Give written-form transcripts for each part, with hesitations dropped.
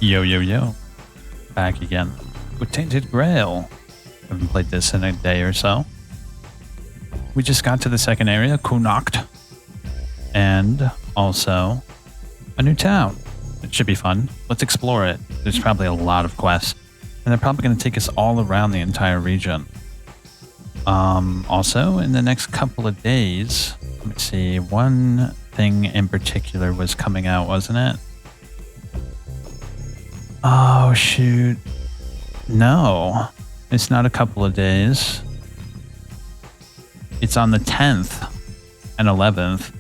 Yo, yo, yo. Back again with Tainted Grail. Haven't played this in a day or so. We just got to the second area, Connacht, and also a new town. It should be fun. Let's explore it. There's probably a lot of quests, and they're probably going to take us all around the entire region. Also, in the next couple of days, let me see, one thing in particular was coming out, wasn't it? Oh, shoot. No, it's not a couple of days. It's on the 10th and 11th.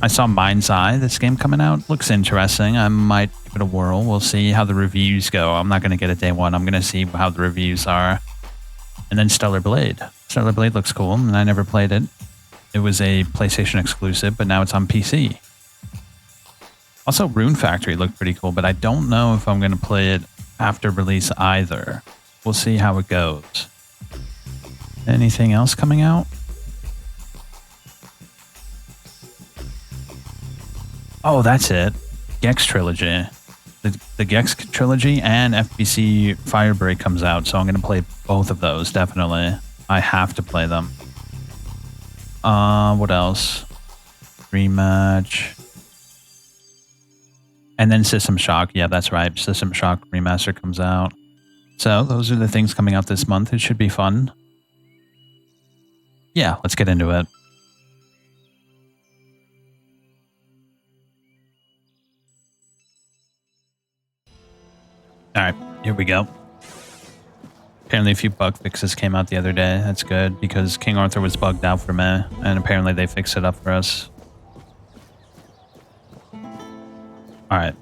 I saw Mind's Eye, this game coming out. Looks interesting. I might give it a whirl. We'll see how the reviews go. I'm not going to get it day one. I'm going to see how the reviews are. And then Stellar Blade. Stellar Blade looks cool, and I never played it. It was a PlayStation exclusive, but now it's on PC. Also, Rune Factory looked pretty cool, but I don't know if I'm going to play it after release either. We'll see how it goes. Anything else coming out? Oh, that's it. Gex Trilogy. The Gex Trilogy and FBC Firebreak comes out, so I'm going to play both of those, definitely. I have to play them. What else? Rematch. And then System Shock. Yeah, that's right. System Shock Remaster comes out. So those are the things coming out this month. It should be fun. Yeah, let's get into it. All right, here we go. Apparently a few bug fixes came out the other day. That's good because King Arthur was bugged out for me, and apparently they fixed it up for us. All right,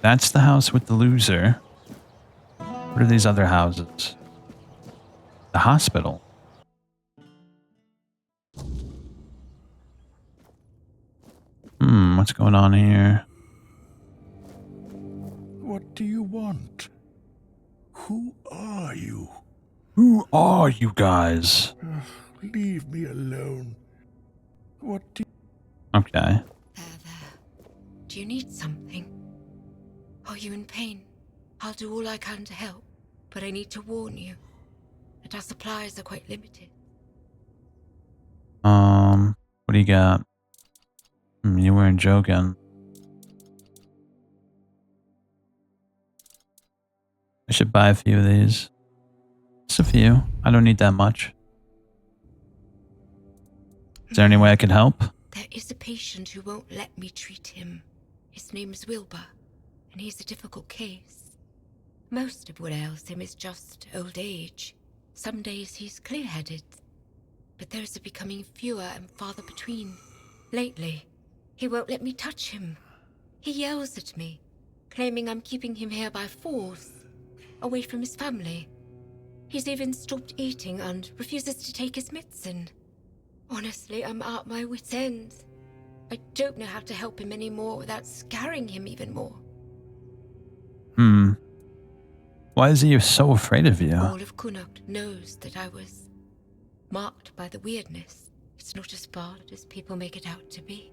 that's the house with the loser. What are these other houses? The hospital. What's going on here? What do you want? Who are you? Who are you guys? Leave me alone. What do Okay. There. Do you need something? Are you in pain? I'll do all I can to help, but I need to warn you that our supplies are quite limited. What do you got? You're wearing joking. I should buy a few of these. Just a few. I don't need that much. Is there any way I can help? There is a patient who won't let me treat him. His name is Wilbur, and he's a difficult case. Most of what ails him is just old age. Some days he's clear-headed, but those are becoming fewer and farther between. Lately, he won't let me touch him. He yells at me, claiming I'm keeping him here by force, away from his family. He's even stopped eating and refuses to take his medicine. Honestly, I'm at my wit's end. I don't know how to help him anymore without scaring him even more. Why is he so afraid of you? All of Connacht knows that I was marked by the weirdness. It's not as bad as people make it out to be,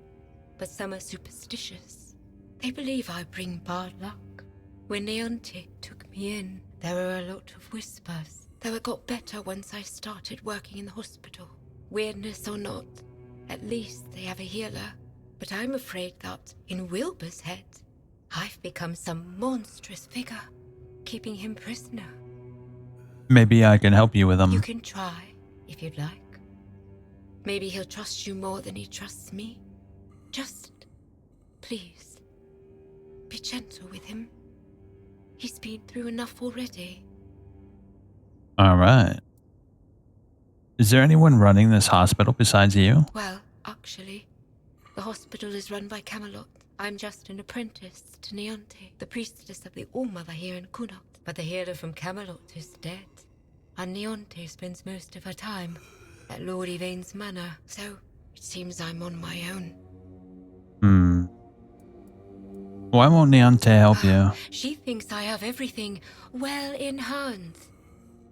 but some are superstitious. They believe I bring bad luck. When Leonte took me in, there were a lot of whispers, though it got better once I started working in the hospital. Weirdness or not, at least they have a healer. But I'm afraid that, in Wilbur's head, I've become some monstrous figure, keeping him prisoner. Maybe I can help you with him. You can try, if you'd like. Maybe he'll trust you more than he trusts me. Just, please, be gentle with him. He's been through enough already. All right. Is there anyone running this hospital besides you? Well, actually, the hospital is run by Camelot. I'm just an apprentice to Neonte, the priestess of the All-Mother here in Connacht. But the healer from Camelot is dead, and Neonte spends most of her time at Lord Yvain's manor, so it seems I'm on my own. Why won't Neonte help you? She thinks I have everything well in hand,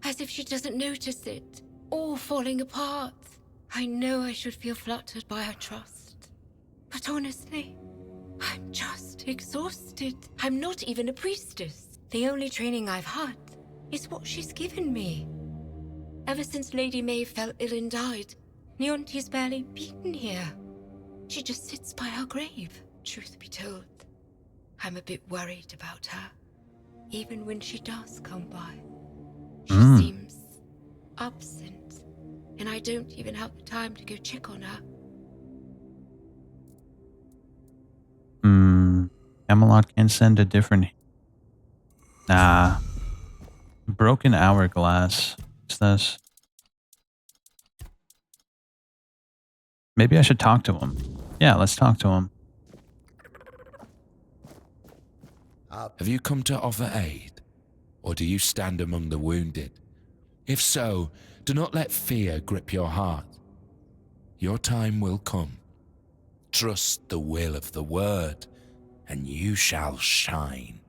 as if she doesn't notice it, all falling apart. I know I should feel flattered by her trust, but honestly, I'm just exhausted. I'm not even a priestess. The only training I've had is what she's given me. Ever since Lady May fell ill and died, Leonti's barely been here. She just sits by her grave, truth be told. I'm a bit worried about her, even when she does come by. She seems absent, and I don't even have the time to go check on her. Camelot can send a different... Nah. Broken hourglass. What's this? Maybe I should talk to him. Yeah, let's talk to him. Have you come to offer aid? Or do you stand among the wounded? If so, do not let fear grip your heart. Your time will come. Trust the will of the word, and you shall shine.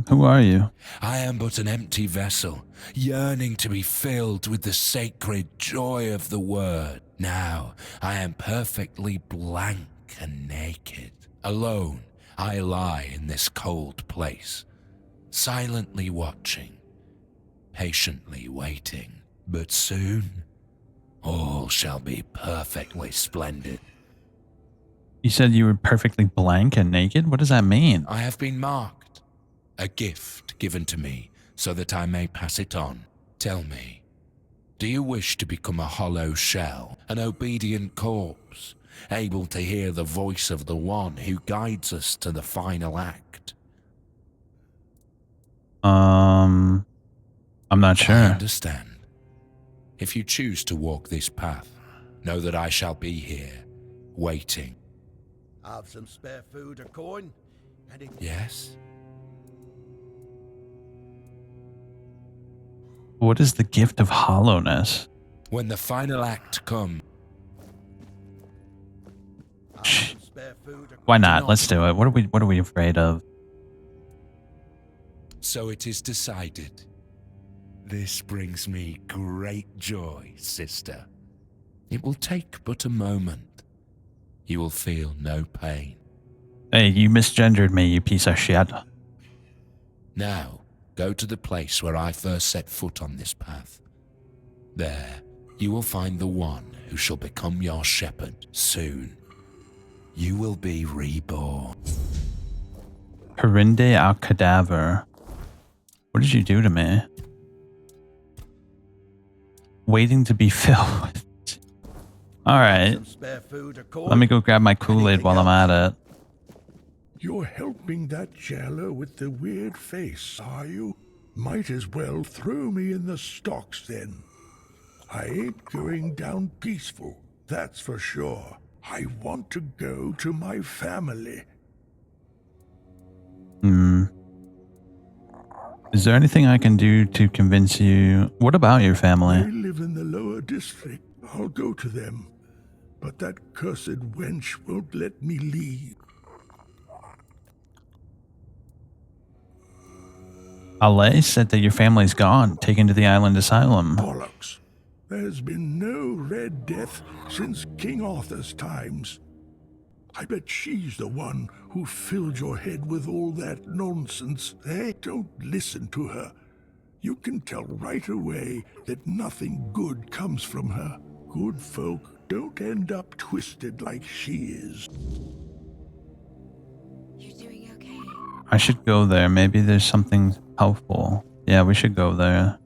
Who are you? I am but an empty vessel, yearning to be filled with the sacred joy of the word. Now I am perfectly blank and naked. Alone I lie in this cold place, silently watching, patiently waiting. But soon, all shall be perfectly splendid. You said you were perfectly blank and naked? What does that mean? I have been marked, a gift given to me so that I may pass it on. Tell me, do you wish to become a hollow shell, an obedient corpse, able to hear the voice of the one who guides us to the final act? I'm not sure. I understand. If you choose to walk this path, know that I shall be here, waiting. Have some spare food or coin? Yes? What is the gift of hollowness? When the final act comes. Why not? Let's do it. What are we afraid of? So it is decided. This brings me great joy, sister. It will take but a moment. You will feel no pain. Hey, you misgendered me, you piece of shit. Now, go to the place where I first set foot on this path. There, you will find the one who shall become your shepherd soon. You will be reborn. Perinde al cadaver. What did you do to me? Waiting to be filled. Alright. Let me go grab my Kool-Aid while I'm at it. You're helping that jailer with the weird face, are you? Might as well throw me in the stocks then. I ain't going down peaceful, that's for sure. I want to go to my family. Is there anything I can do to convince you? What about your family? They live in the lower district. I'll go to them. But that cursed wench won't let me leave. Ale said that your family's gone, taken to the island asylum. Bollocks. There's been no Red Death since King Arthur's times. I bet she's the one who filled your head with all that nonsense. Hey, don't listen to her. You can tell right away that nothing good comes from her. Good folk don't end up twisted like she is. You doing okay? I should go there. Maybe there's something helpful. Yeah, we should go there.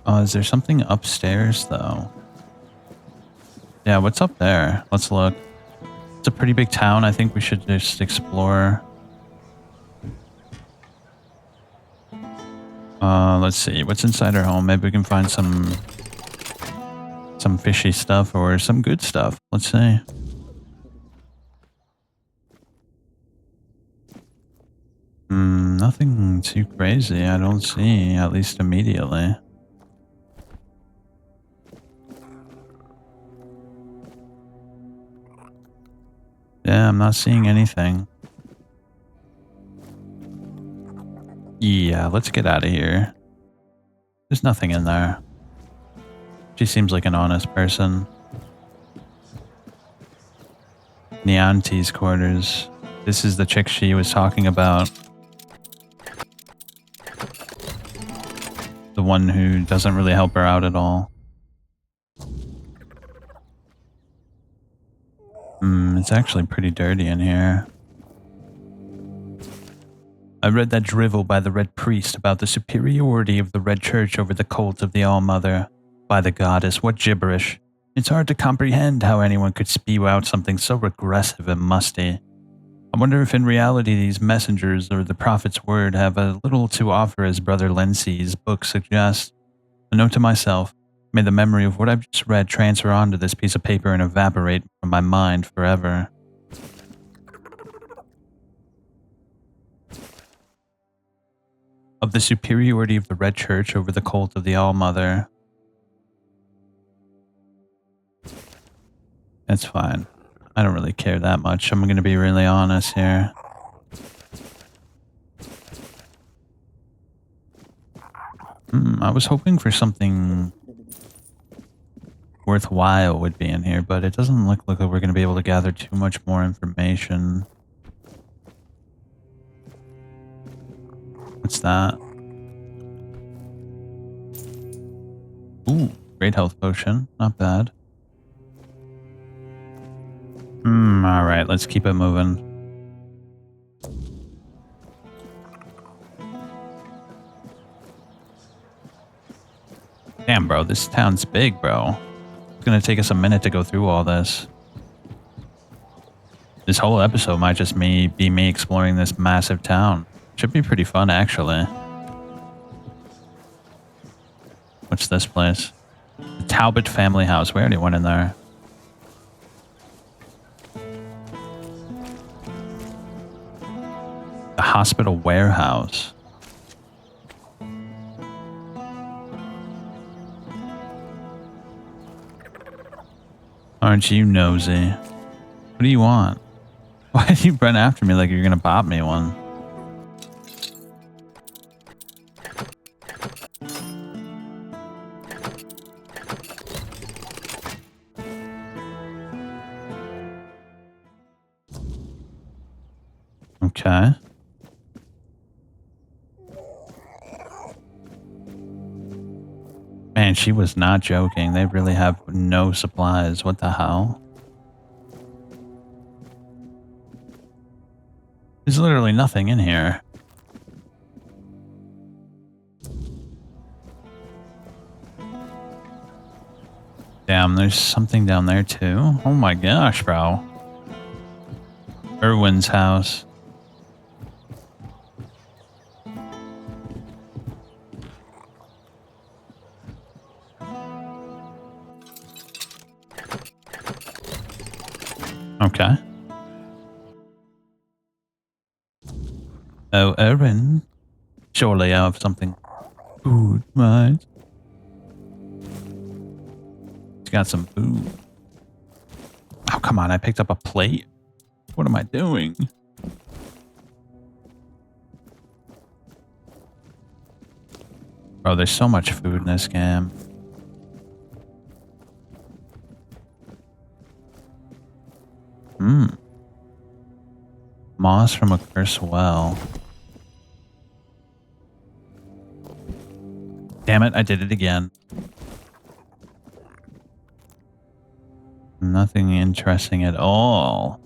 Is there something upstairs, though? Yeah, what's up there? Let's look. It's a pretty big town. I think we should just explore. Let's see. What's inside our home? Maybe we can find some fishy stuff or some good stuff. Let's see. Nothing too crazy. I don't see, at least immediately. Yeah, I'm not seeing anything. Yeah, let's get out of here. There's nothing in there. She seems like an honest person. Nianti's quarters. This is the chick she was talking about. The one who doesn't really help her out at all. It's actually pretty dirty in here. I read that drivel by the Red Priest about the superiority of the Red Church over the cult of the All-Mother. By the goddess, what gibberish. It's hard to comprehend how anyone could spew out something so regressive and musty. I wonder if in reality these messengers or the prophet's word have a little to offer, as Brother Lindsay's book suggests. A note to myself, may the memory of what I've just read transfer onto this piece of paper and evaporate from my mind forever. Of the superiority of the Red Church over the cult of the All-Mother. That's fine. I don't really care that much. I'm going to be really honest here. I was hoping for something worthwhile would be in here, but it doesn't look like we're going to be able to gather too much more information. What's that? Ooh, great health potion. Not bad. Alright, let's keep it moving. Damn, bro, this town's big, bro. It's gonna take us a minute to go through all this. This whole episode might just be me exploring this massive town. Should be pretty fun, actually. What's this place? The Talbot family house. We already went in there. The hospital warehouse. Aren't you nosy? What do you want? Why did you run after me like you're gonna bop me one? Okay. Man, she was not joking. They really have no supplies. What the hell? There's literally nothing in here. Damn, there's something down there too. Oh my gosh, bro. Irwin's house. Okay. Oh, Erwin. Surely I have something food, right? He's got some food. Oh, come on. I picked up a plate. What am I doing? Bro, there's so much food in this game. Moss from a cursed well. Damn it, I did it again. Nothing interesting at all.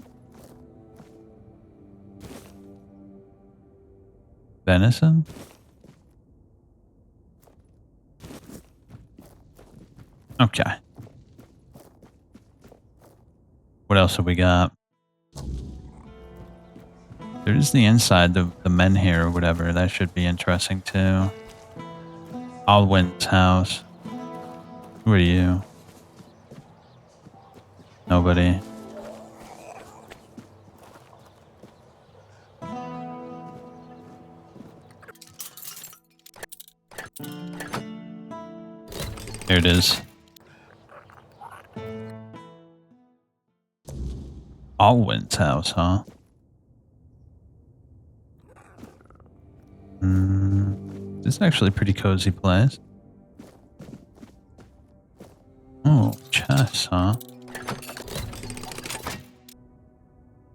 Venison? Okay. What else have we got? There's the inside, the men here or whatever. That should be interesting too. Alwyn's house. Who are you? Nobody. There it is. Alwyn's house, huh? This is actually a pretty cozy place. Oh, chess, huh?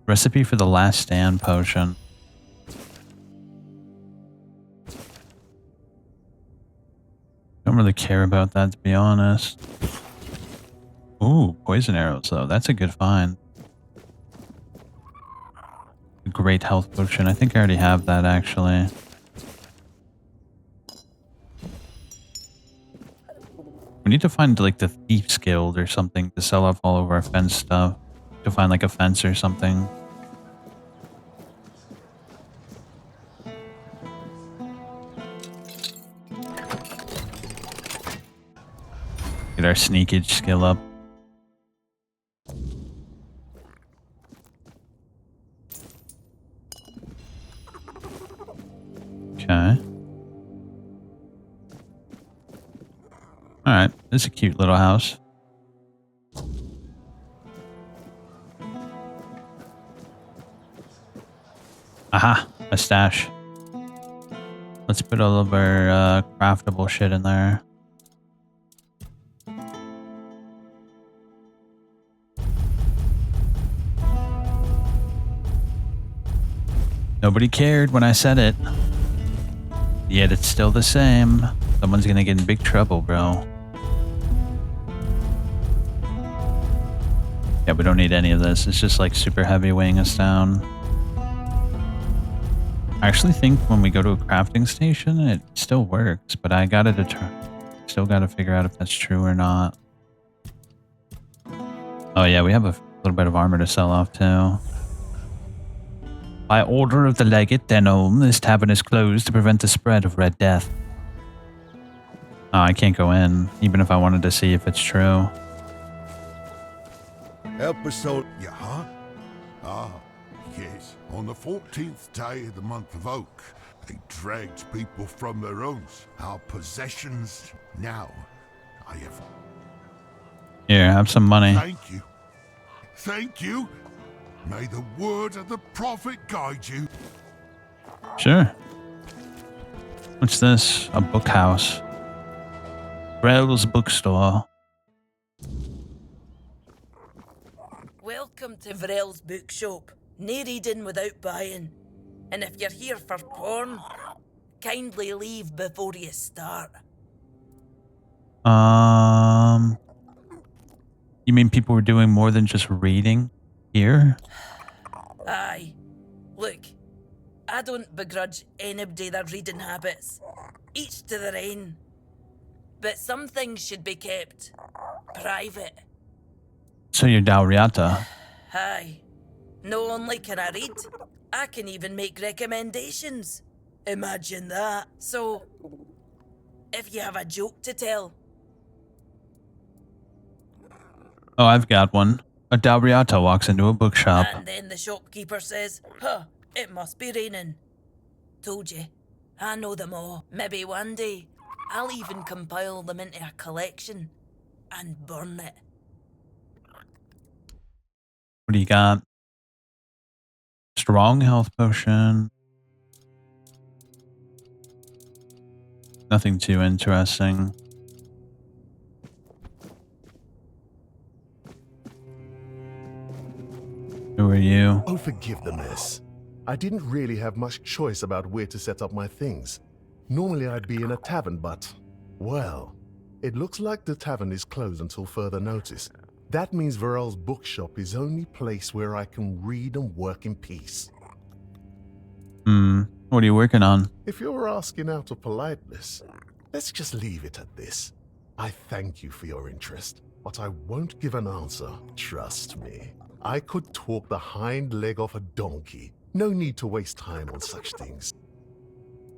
Recipe for the Last Stand potion. Don't really care about that, to be honest. Ooh, poison arrows, though. That's a good find. A great health potion. I think I already have that, actually. We need to find, like, the Thief's Guild or something to sell off all of our fence stuff. To find, like, a fence or something. Get our sneakage skill up. Okay. Alright, this is a cute little house. Aha, a stash. Let's put all of our craftable shit in there. Nobody cared when I said it. Yet it's still the same. Someone's gonna get in big trouble, bro. Yeah, we don't need any of this. It's just like super heavy weighing us down. I actually think when we go to a crafting station, it still works, but I gotta still gotta figure out if that's true or not. Oh yeah, we have a little bit of armor to sell off too. By order of the legate, Denholm, this tavern is closed to prevent the spread of Red Death. Oh, I can't go in, even if I wanted to see if it's true. Help us all. Yeah, huh? Ah, yes. On the 14th day of the month of Oak, they dragged people from their homes, our possessions. Now, I have... Here, have some money. Thank you. Thank you. May the word of the prophet guide you. Sure. What's this? A book house. Brell's bookstore. Welcome to Vrell's bookshop. No reading without buying. And if you're here for corn, kindly leave before you start. You mean people were doing more than just reading here? Aye. Look, I don't begrudge anybody their reading habits. Each to their own. But some things should be kept private. So you're Dauriata. Aye. Not only can I read, I can even make recommendations. Imagine that. So, if you have a joke to tell. Oh, I've got one. A Dauriata walks into a bookshop. And then the shopkeeper says, "Huh, it must be raining." Told you, I know them all. Maybe one day, I'll even compile them into a collection and burn it. What do you got? Strong health potion. Nothing too interesting. Who are you? Oh, forgive the mess. I didn't really have much choice about where to set up my things. Normally I'd be in a tavern, but, well, it looks like the tavern is closed until further notice. That means Varel's bookshop is the only place where I can read and work in peace. What are you working on? If you're asking out of politeness, let's just leave it at this. I thank you for your interest, but I won't give an answer, trust me. I could talk the hind leg off a donkey. No need to waste time on such things.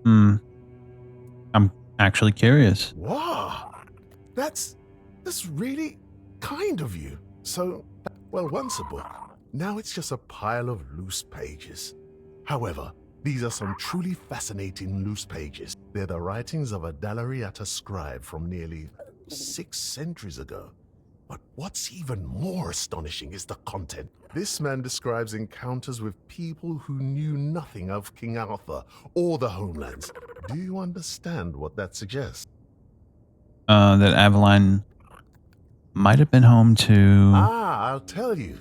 I'm actually curious. Wow, that's really kind of you. So, well, once a book, now it's just a pile of loose pages. However, these are some truly fascinating loose pages. They're the writings of a Dalariata scribe from nearly 6 centuries ago. But what's even more astonishing is the content. This man describes encounters with people who knew nothing of King Arthur or the homelands. Do you understand what that suggests? That Aveline might have been home to... Ah, I'll tell you.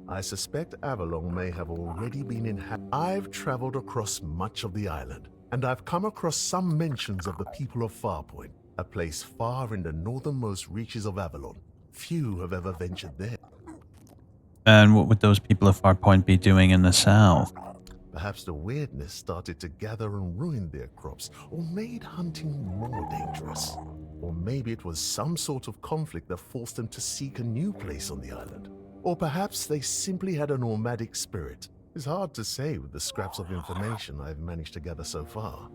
I suspect Avalon may have already been inhabited. I've traveled across much of the island, and I've come across some mentions of the people of Farpoint, a place far in the northernmost reaches of Avalon. Few have ever ventured there. And what would those people of Farpoint be doing in the south? Perhaps the weirdness started to gather and ruin their crops, or made hunting more dangerous. Or maybe it was some sort of conflict that forced them to seek a new place on the island. Or perhaps they simply had a nomadic spirit. It's hard to say with the scraps of information I've managed to gather so far.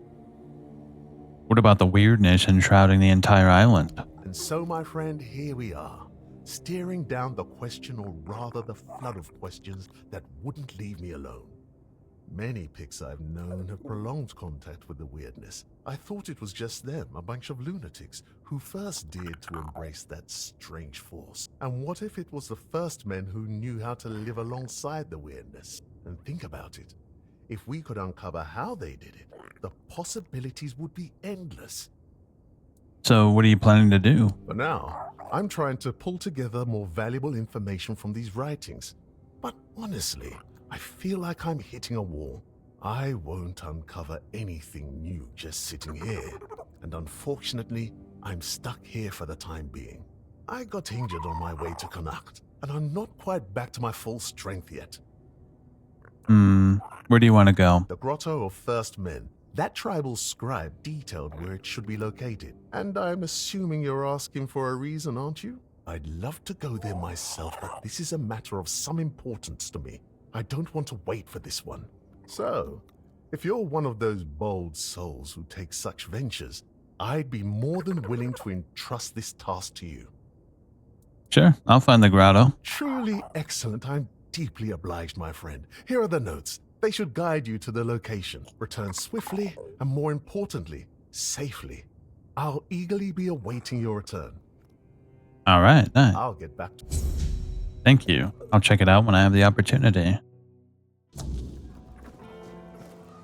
What about the weirdness enshrouding the entire island? And so, my friend, here we are, staring down the question, or rather the flood of questions that wouldn't leave me alone. Many Picts I've known have prolonged contact with the weirdness. I thought it was just them, a bunch of lunatics, who first dared to embrace that strange force. And what if it was the first men who knew how to live alongside the weirdness? And think about it. If we could uncover how they did it, the possibilities would be endless. So what are you planning to do? For now, I'm trying to pull together more valuable information from these writings. But honestly, I feel like I'm hitting a wall. I won't uncover anything new just sitting here. And unfortunately, I'm stuck here for the time being. I got injured on my way to Connacht, and I'm not quite back to my full strength yet. Where do you want to go? The Grotto of First Men. That tribal scribe detailed where it should be located. And I'm assuming you're asking for a reason, aren't you? I'd love to go there myself, but this is a matter of some importance to me. I don't want to wait for this one. So, if you're one of those bold souls who take such ventures, I'd be more than willing to entrust this task to you. Sure, I'll find the grotto. Truly excellent. I'm deeply obliged, my friend. Here are the notes. They should guide you to the location. Return swiftly, and more importantly, safely. I'll eagerly be awaiting your return. All right, nice. I'll get back to you. Thank you. I'll check it out when I have the opportunity.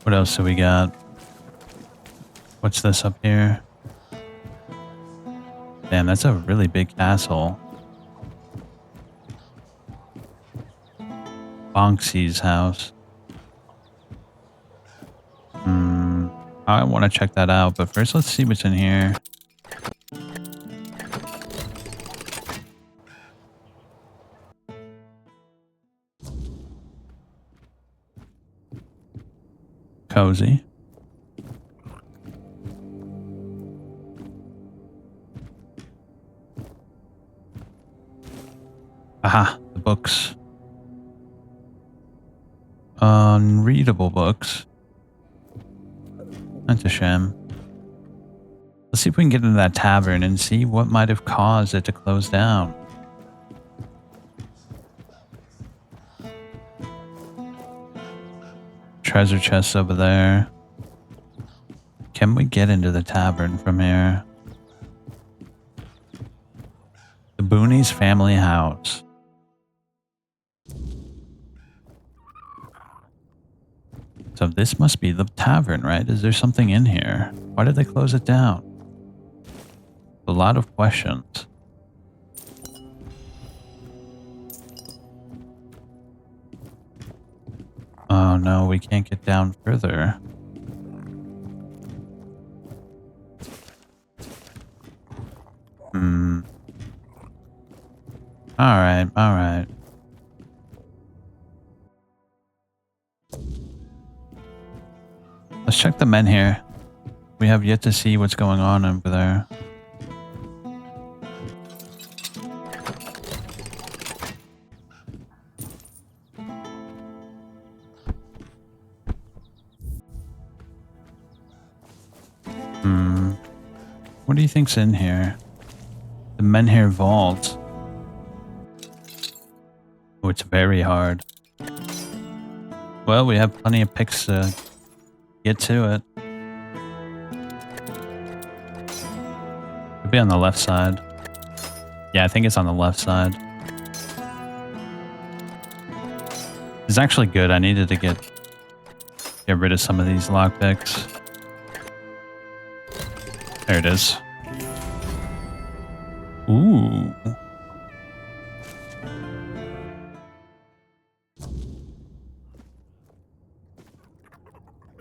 What else do we got? What's this up here? Damn, that's a really big castle. Bonksy's house. I want to check that out, but first let's see what's in here. Cozy. Aha, the books. Unreadable books. That's a shame. Let's see if we can get into that tavern and see what might have caused it to close down. Treasure chest over there. Can we get into the tavern from here? The Boonies family house. So this must be the tavern, right? Is there something in here? Why did they close it down? A lot of questions. Oh no, we can't get down further. Alright, alright. Let's check the men here. We have yet to see what's going on over there. What do you think's in here? The Menhir Vault. Oh, it's very hard. Well, we have plenty of picks to get to it. It'll be on the left side. Yeah, I think it's on the left side. It's actually good. I needed to get rid of some of these lockpicks. There it is. Ooh.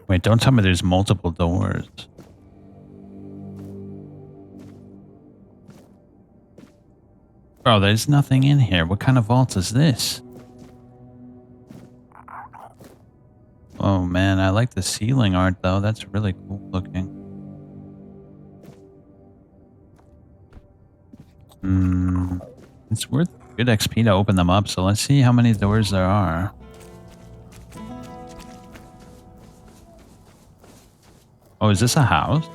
Wait, don't tell me there's multiple doors. Bro, there's nothing in here. What kind of vault is this? Oh man, I like the ceiling art though. That's really cool looking. It's worth good XP to open them up, so let's see how many doors there are. Oh, is this a house?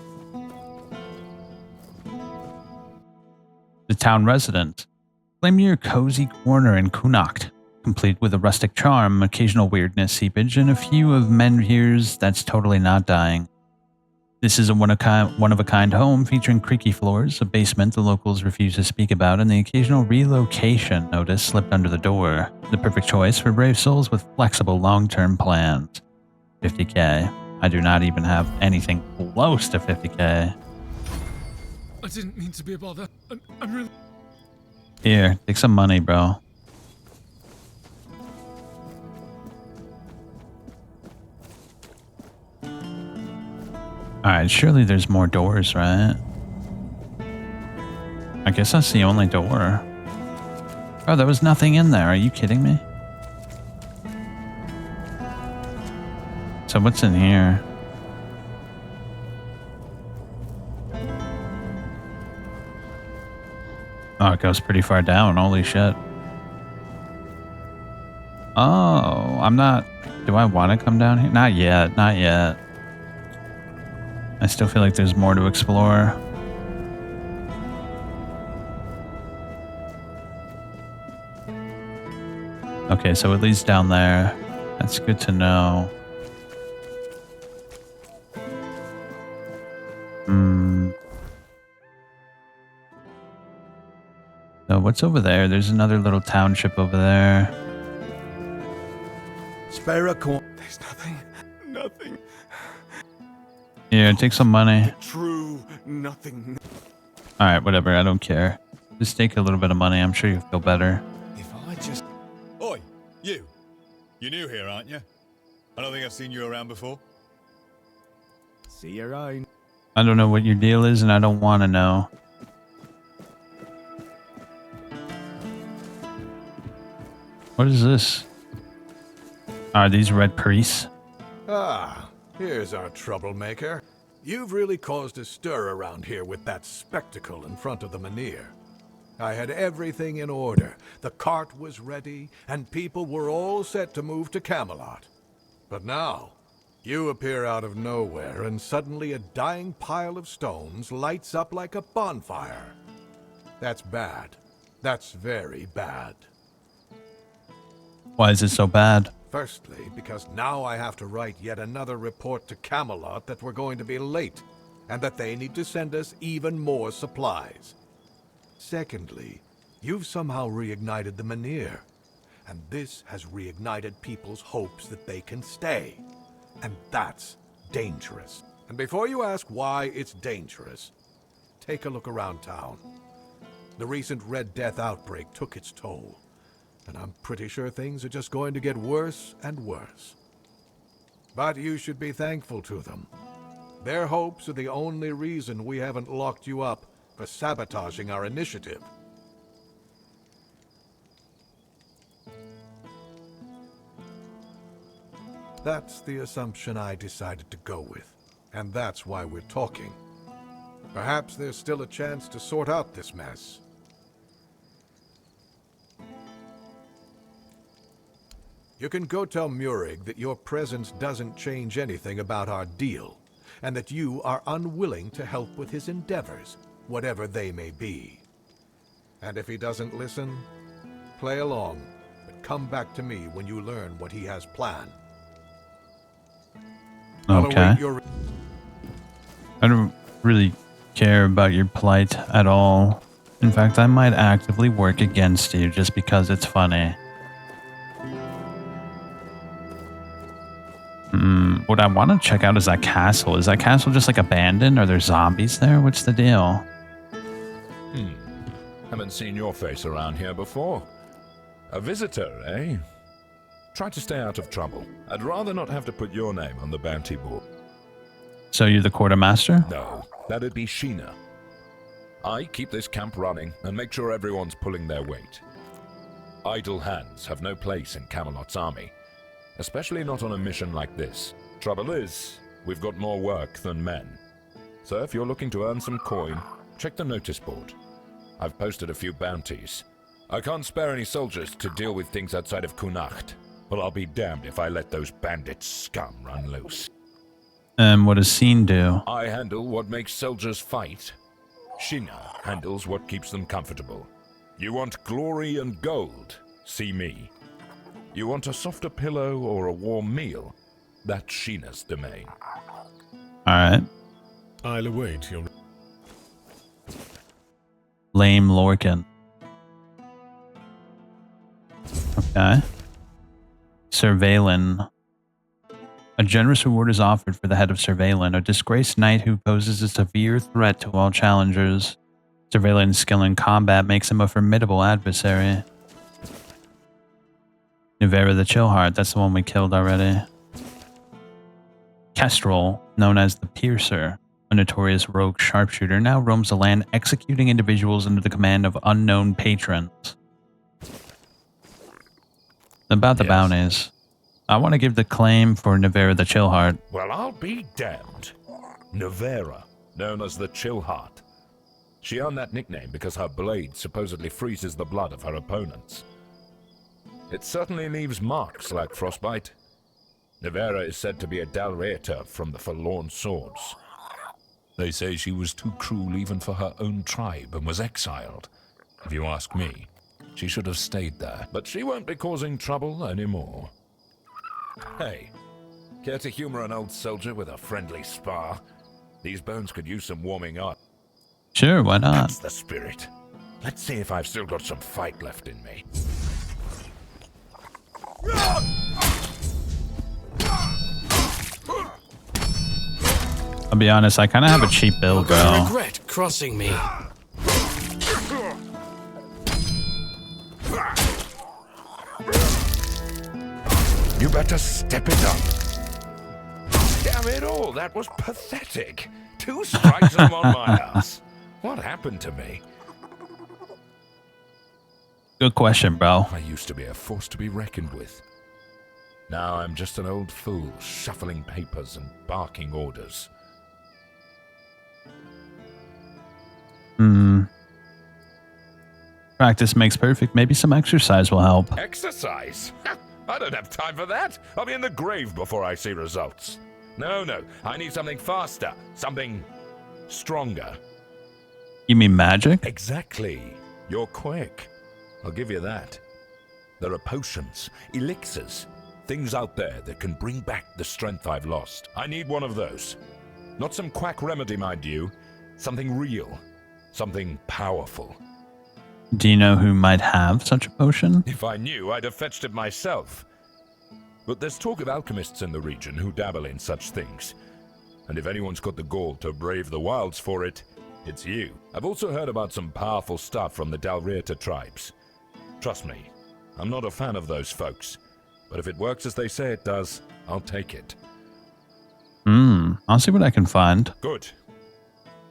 The town resident. Claim your cozy corner in Connacht, complete with a rustic charm, occasional weirdness, seepage, and a few of Menvir's that's totally not dying. This is a one-of-a-kind home featuring creaky floors, a basement the locals refuse to speak about, and the occasional relocation notice slipped under the door. The perfect choice for brave souls with flexible long-term plans. 50k. I do not even have anything close to 50k. I didn't mean to be a bother. I'm really... Here, take some money, bro. Alright, surely there's more doors, right? I guess that's the only door. Oh, there was nothing in there. Are you kidding me? So what's in here? Oh, it goes pretty far down. Holy shit. Oh, I'm not... Do I want to come down here? Not yet. Not yet. I still feel like there's more to explore. Okay, so it leads down there. That's good to know. So what's over there? There's another little township over there. Spare a coin. There's nothing. Nothing. Here, take some money. True. Nothing. Alright, whatever. I don't care. Just take a little bit of money. I'm sure you'll feel better. If I just... Oi, you. You're new here, aren't you? I don't think I've seen you around before. See your own. I don't know what your deal is, and I don't want to know. What is this? Are these red priests? Ah, here's our troublemaker. You've really caused a stir around here with that spectacle in front of the menhir. I had everything in order. The cart was ready, and people were all set to move to Camelot. But now, you appear out of nowhere, and suddenly a dying pile of stones lights up like a bonfire. That's bad. That's very bad. Why is it so bad? Firstly, because now I have to write yet another report to Camelot that we're going to be late, and that they need to send us even more supplies. Secondly, you've somehow reignited the menhir, and this has reignited people's hopes that they can stay. And that's dangerous. And before you ask why it's dangerous, take a look around town. The recent Red Death outbreak took its toll, and I'm pretty sure things are just going to get worse and worse. But you should be thankful to them. Their hopes are the only reason we haven't locked you up for sabotaging our initiative. That's the assumption I decided to go with, and that's why we're talking. Perhaps there's still a chance to sort out this mess. You can go tell Murig that your presence doesn't change anything about our deal, and that you are unwilling to help with his endeavors, whatever they may be. And if he doesn't listen, play along, but come back to me when you learn what he has planned. Okay. I don't really care about your plight at all. In fact, I might actively work against you just because it's funny. What I want to check out is that castle. Is that castle just like abandoned? Are there zombies there? What's the deal? Haven't seen your face around here before. A visitor, eh? Try to stay out of trouble. I'd rather not have to put your name on the bounty board. So you're the quartermaster? No, that'd be Sheena. I keep this camp running and make sure everyone's pulling their weight. Idle hands have no place in Camelot's army, especially not on a mission like this. Trouble is, we've got more work than men. So if you're looking to earn some coin, check the notice board. I've posted a few bounties. I can't spare any soldiers to deal with things outside of Connacht, but I'll be damned if I let those bandit scum run loose. And what does Scene do? I handle what makes soldiers fight. Sheena handles what keeps them comfortable. You want glory and gold? See me. You want a softer pillow or a warm meal? That's Sheena's domain. Alright. I'll await your... Lame Lorcan. Okay. Surveillin. A generous reward is offered for the head of Surveillin, a disgraced knight who poses a severe threat to all challengers. Surveillin's skill in combat makes him a formidable adversary. Nivera the Chillheart, that's the one we killed already. Kestrel, known as the Piercer, a notorious rogue sharpshooter, now roams the land executing individuals under the command of unknown patrons. About the bounties. I want to give the claim for Nivera the Chillheart. Well, I'll be damned. Nivera, known as the Chillheart. She earned that nickname because her blade supposedly freezes the blood of her opponents. It certainly leaves marks like frostbite. Nivera is said to be a Dalreator from the Forlorn Swords. They say she was too cruel even for her own tribe and was exiled. If you ask me, she should have stayed there. But she won't be causing trouble anymore. Hey, care to humor an old soldier with a friendly spar? These bones could use some warming up. Sure, why not? That's the spirit. Let's see if I've still got some fight left in me. I'll be honest, I kind of have a cheap build, bro. I regret crossing me. You better step it up. Damn it all, that was pathetic. 2 strikes and 1 my ass. What happened to me? Good question, bro. I used to be a force to be reckoned with. Now I'm just an old fool, shuffling papers and barking orders. Practice makes perfect. Maybe some exercise will help. Exercise? I don't have time for that. I'll be in the grave before I see results. No, I need something faster, something stronger. You mean magic? Exactly. You're quick. I'll give you that. There are potions, elixirs, things out there that can bring back the strength I've lost. I need one of those. Not some quack remedy, mind you. Something real. Something powerful. Do you know who might have such a potion? If I knew, I'd have fetched it myself. But there's talk of alchemists in the region who dabble in such things. And if anyone's got the gall to brave the wilds for it, it's you. I've also heard about some powerful stuff from the Dalreator tribes. Trust me, I'm not a fan of those folks. But if it works as they say it does, I'll take it. I'll see what I can find. Good.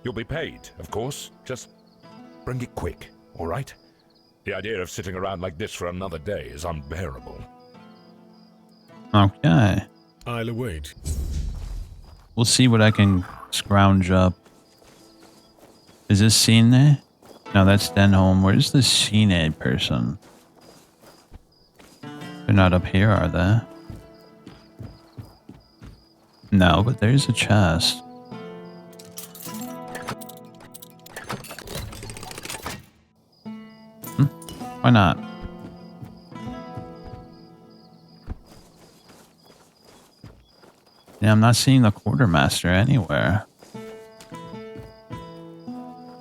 You'll be paid, of course. Just bring it quick, all right? The idea of sitting around like this for another day is unbearable. Okay. I'll await. We'll see what I can scrounge up. Is this Cine? No, that's Denholm. Where's the Cine person? They're not up here, are they? No, but there's a chest. Why not? Yeah, I'm not seeing the quartermaster anywhere.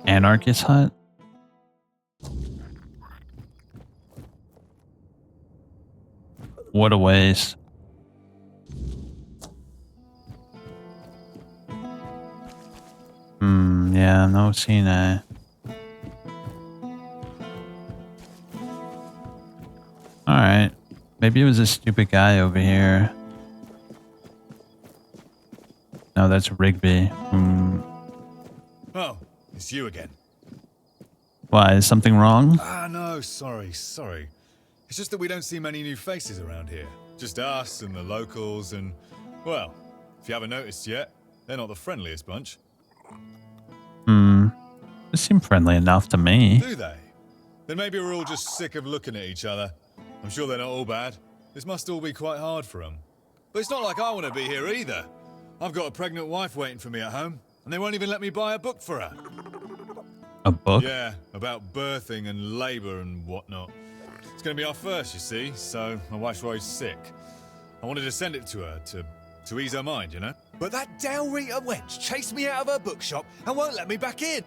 Anarchist hut? What a waste. Yeah, no Cine. Alright. Maybe it was a stupid guy over here. No, that's Rigby. Oh, it's you again. Why, is something wrong? Ah, no, sorry. It's just that we don't see many new faces around here. Just us and the locals and, well, if you haven't noticed yet, they're not the friendliest bunch. They seem friendly enough to me. Do they? Then maybe we're all just sick of looking at each other. I'm sure they're not all bad. This must all be quite hard for them. But it's not like I want to be here either. I've got a pregnant wife waiting for me at home, and they won't even let me buy a book for her. A book? Yeah, about birthing and labour and whatnot. It's going to be our first, you see, so my wife's worried sick. I wanted to send it to her to ease her mind, you know? But that Delrita wench chased me out of her bookshop and won't let me back in.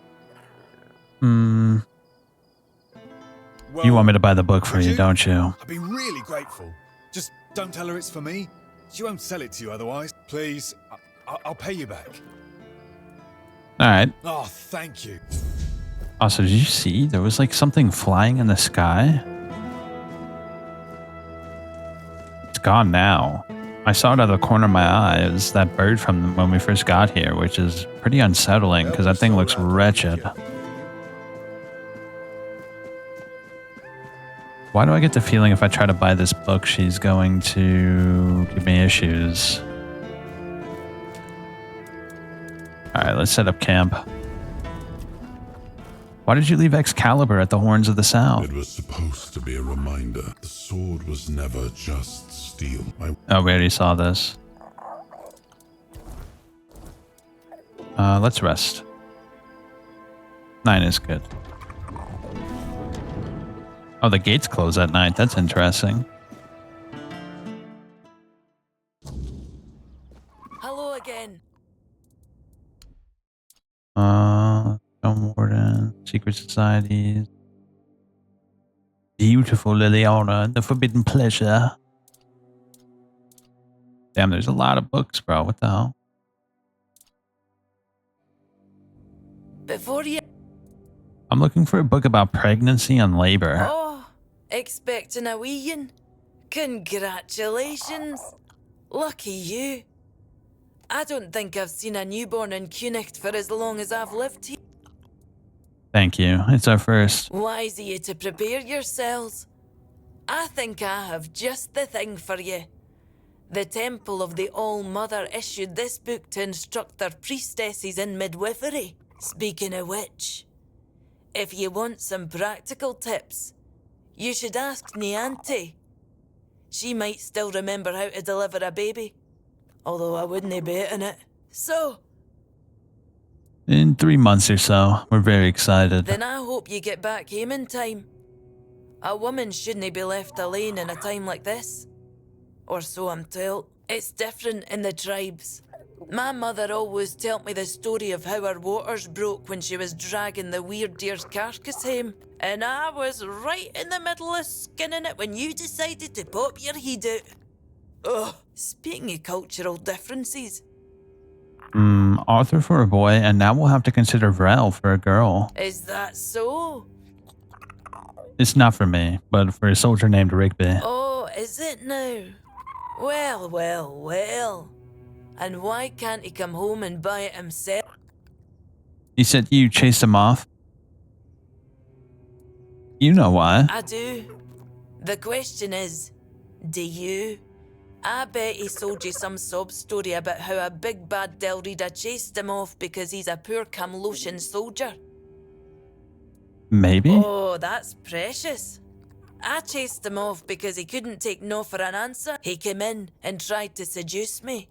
Well, You want me to buy the book for you, don't you? I'd be really grateful. Just don't tell her it's for me. She won't sell it to you otherwise. Please, I'll pay you back. Alright. Oh, thank you. Also, did you see? There was like something flying in the sky. It's gone now. I saw it out of the corner of my eye. It was that bird from when we first got here, which is pretty unsettling because that thing looks wretched. Why do I get the feeling if I try to buy this book, she's going to give me issues? Alright, let's set up camp. Why did you leave Excalibur at the Horns of the South? It was supposed to be a reminder. The sword was never just steel. Oh, we already saw this. Let's rest. 9 is good. Oh, the gates close at night. That's interesting. Hello again. Stone Warden, Secret Societies. Beautiful Liliana, The Forbidden Pleasure. Damn, there's a lot of books, bro. What the hell? Before you... I'm looking for a book about pregnancy and labor. Oh, expecting a weein'? Congratulations. Lucky you. I don't think I've seen a newborn in Connacht for as long as I've lived here. Thank you. It's our first. Wise of you to prepare yourselves. I think I have just the thing for you. The Temple of the All-Mother issued this book to instruct their priestesses in midwifery. Speaking of which, if you want some practical tips, you should ask Nianti. She might still remember how to deliver a baby, although I wouldn't bet on it. So, In 3 months or so. We're very excited. then I hope you get back home in time. A woman shouldn't be left alone in a time like this. Or so I'm told. It's different in the tribes. My mother always told me the story of how her waters broke when she was dragging the weird deer's carcass home. And I was right in the middle of skinning it when you decided to pop your head out. Ugh, speaking of cultural differences. Arthur for a boy, and now we'll have to consider Vrel for a girl. Is that so? It's not for me, but for a soldier named Rigby. Oh, is it now? Well, well, well. And why can't he come home and buy it himself? He said you chased him off. You know why. I do. The question is, do you? I bet he sold you some sob story about how a big bad Delrita chased him off because he's a poor Camlosian soldier. Maybe? Oh, that's precious. I chased him off because he couldn't take no for an answer. He came in and tried to seduce me.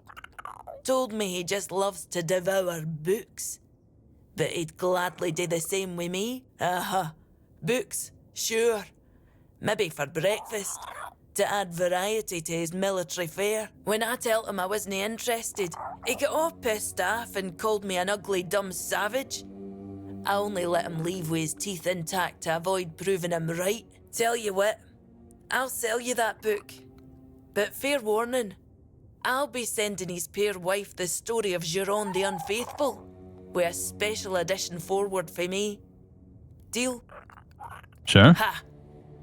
Told me he just loves to devour books. But he'd gladly do the same with me. Books, sure. Maybe for breakfast. To add variety to his military fare. When I told him I wasn't interested, he got all pissed off and called me an ugly, dumb savage. I only let him leave with his teeth intact to avoid proving him right. Tell you what, I'll sell you that book. But fair warning, I'll be sending his poor wife the story of Giron the Unfaithful, with a special edition forward for me. Deal? Sure. Ha!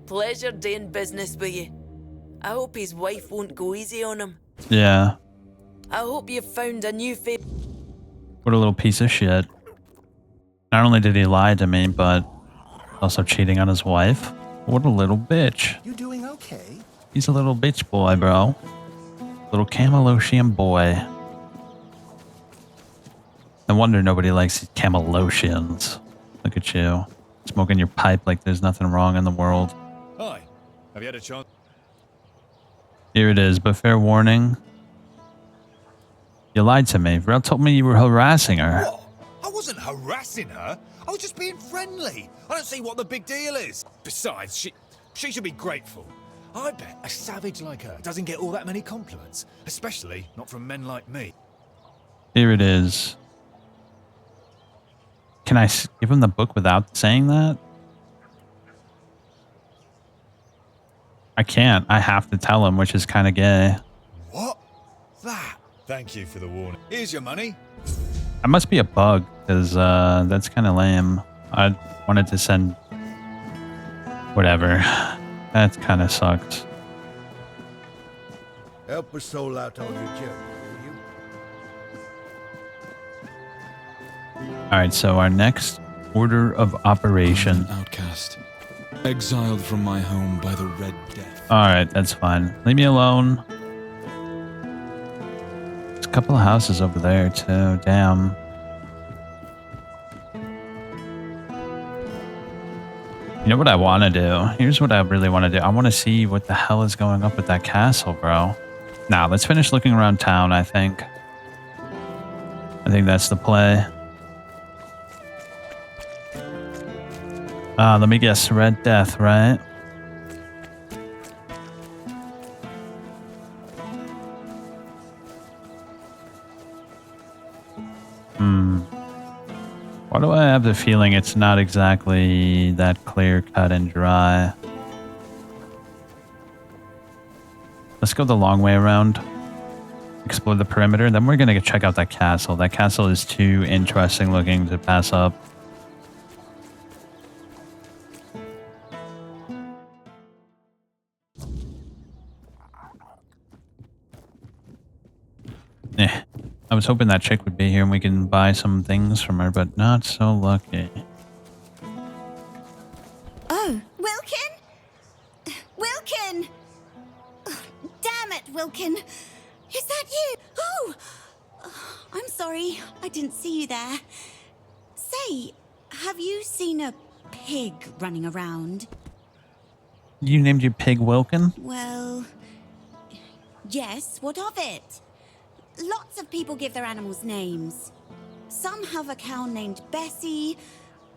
Pleasure doing business with you. I hope his wife won't go easy on him. Yeah. I hope you've found a new favorite. What a little piece of shit. Not only did he lie to me, but also cheating on his wife. What a little bitch. You doing okay? He's a little bitch boy, bro. Little Camelocian boy. No wonder nobody likes these Camelocians. Look at you. Smoking your pipe like there's nothing wrong in the world. Hi. Have you had a chance? Here it is, but fair warning. You lied to me. Vrel told me you were harassing her. What? I wasn't harassing her. I was just being friendly. I don't see what the big deal is. Besides, she should be grateful. I bet a savage like her doesn't get all that many compliments, especially not from men like me. Here it is. Can I give him the book without saying that? I can't. I have to tell him, which is kind of gay. What? That? Thank you for the warning. Here's your money. That must be a bug, because that's kind of lame. I wanted to send... Whatever. That kind of sucks. Help a soul out on your journey, will you? Alright, so our next order of operation. I'm an outcast, exiled from my home by the Red Death. Alright, that's fine. Leave me alone. There's a couple of houses over there, too. Damn. You know what I want to do? Here's what I really want to do. I want to see what the hell is going up with that castle, bro. Now, let's finish looking around town, I think. I think that's the play. Let me guess. Red Death, right? Why do I have the feeling it's not exactly that clear cut and dry? Let's go the long way around. Explore the perimeter. Then we're going to check out that castle. That castle is too interesting looking to pass up. I was hoping that chick would be here and we can buy some things from her, but not so lucky. Oh, Wilkin? Wilkin! Oh, damn it, Wilkin! Is that you? Oh! I'm sorry, I didn't see you there. Say, have you seen a pig running around? You named your pig Wilkin? Well, yes, what of it? Lots of people give their animals names. Some have a cow named Bessie.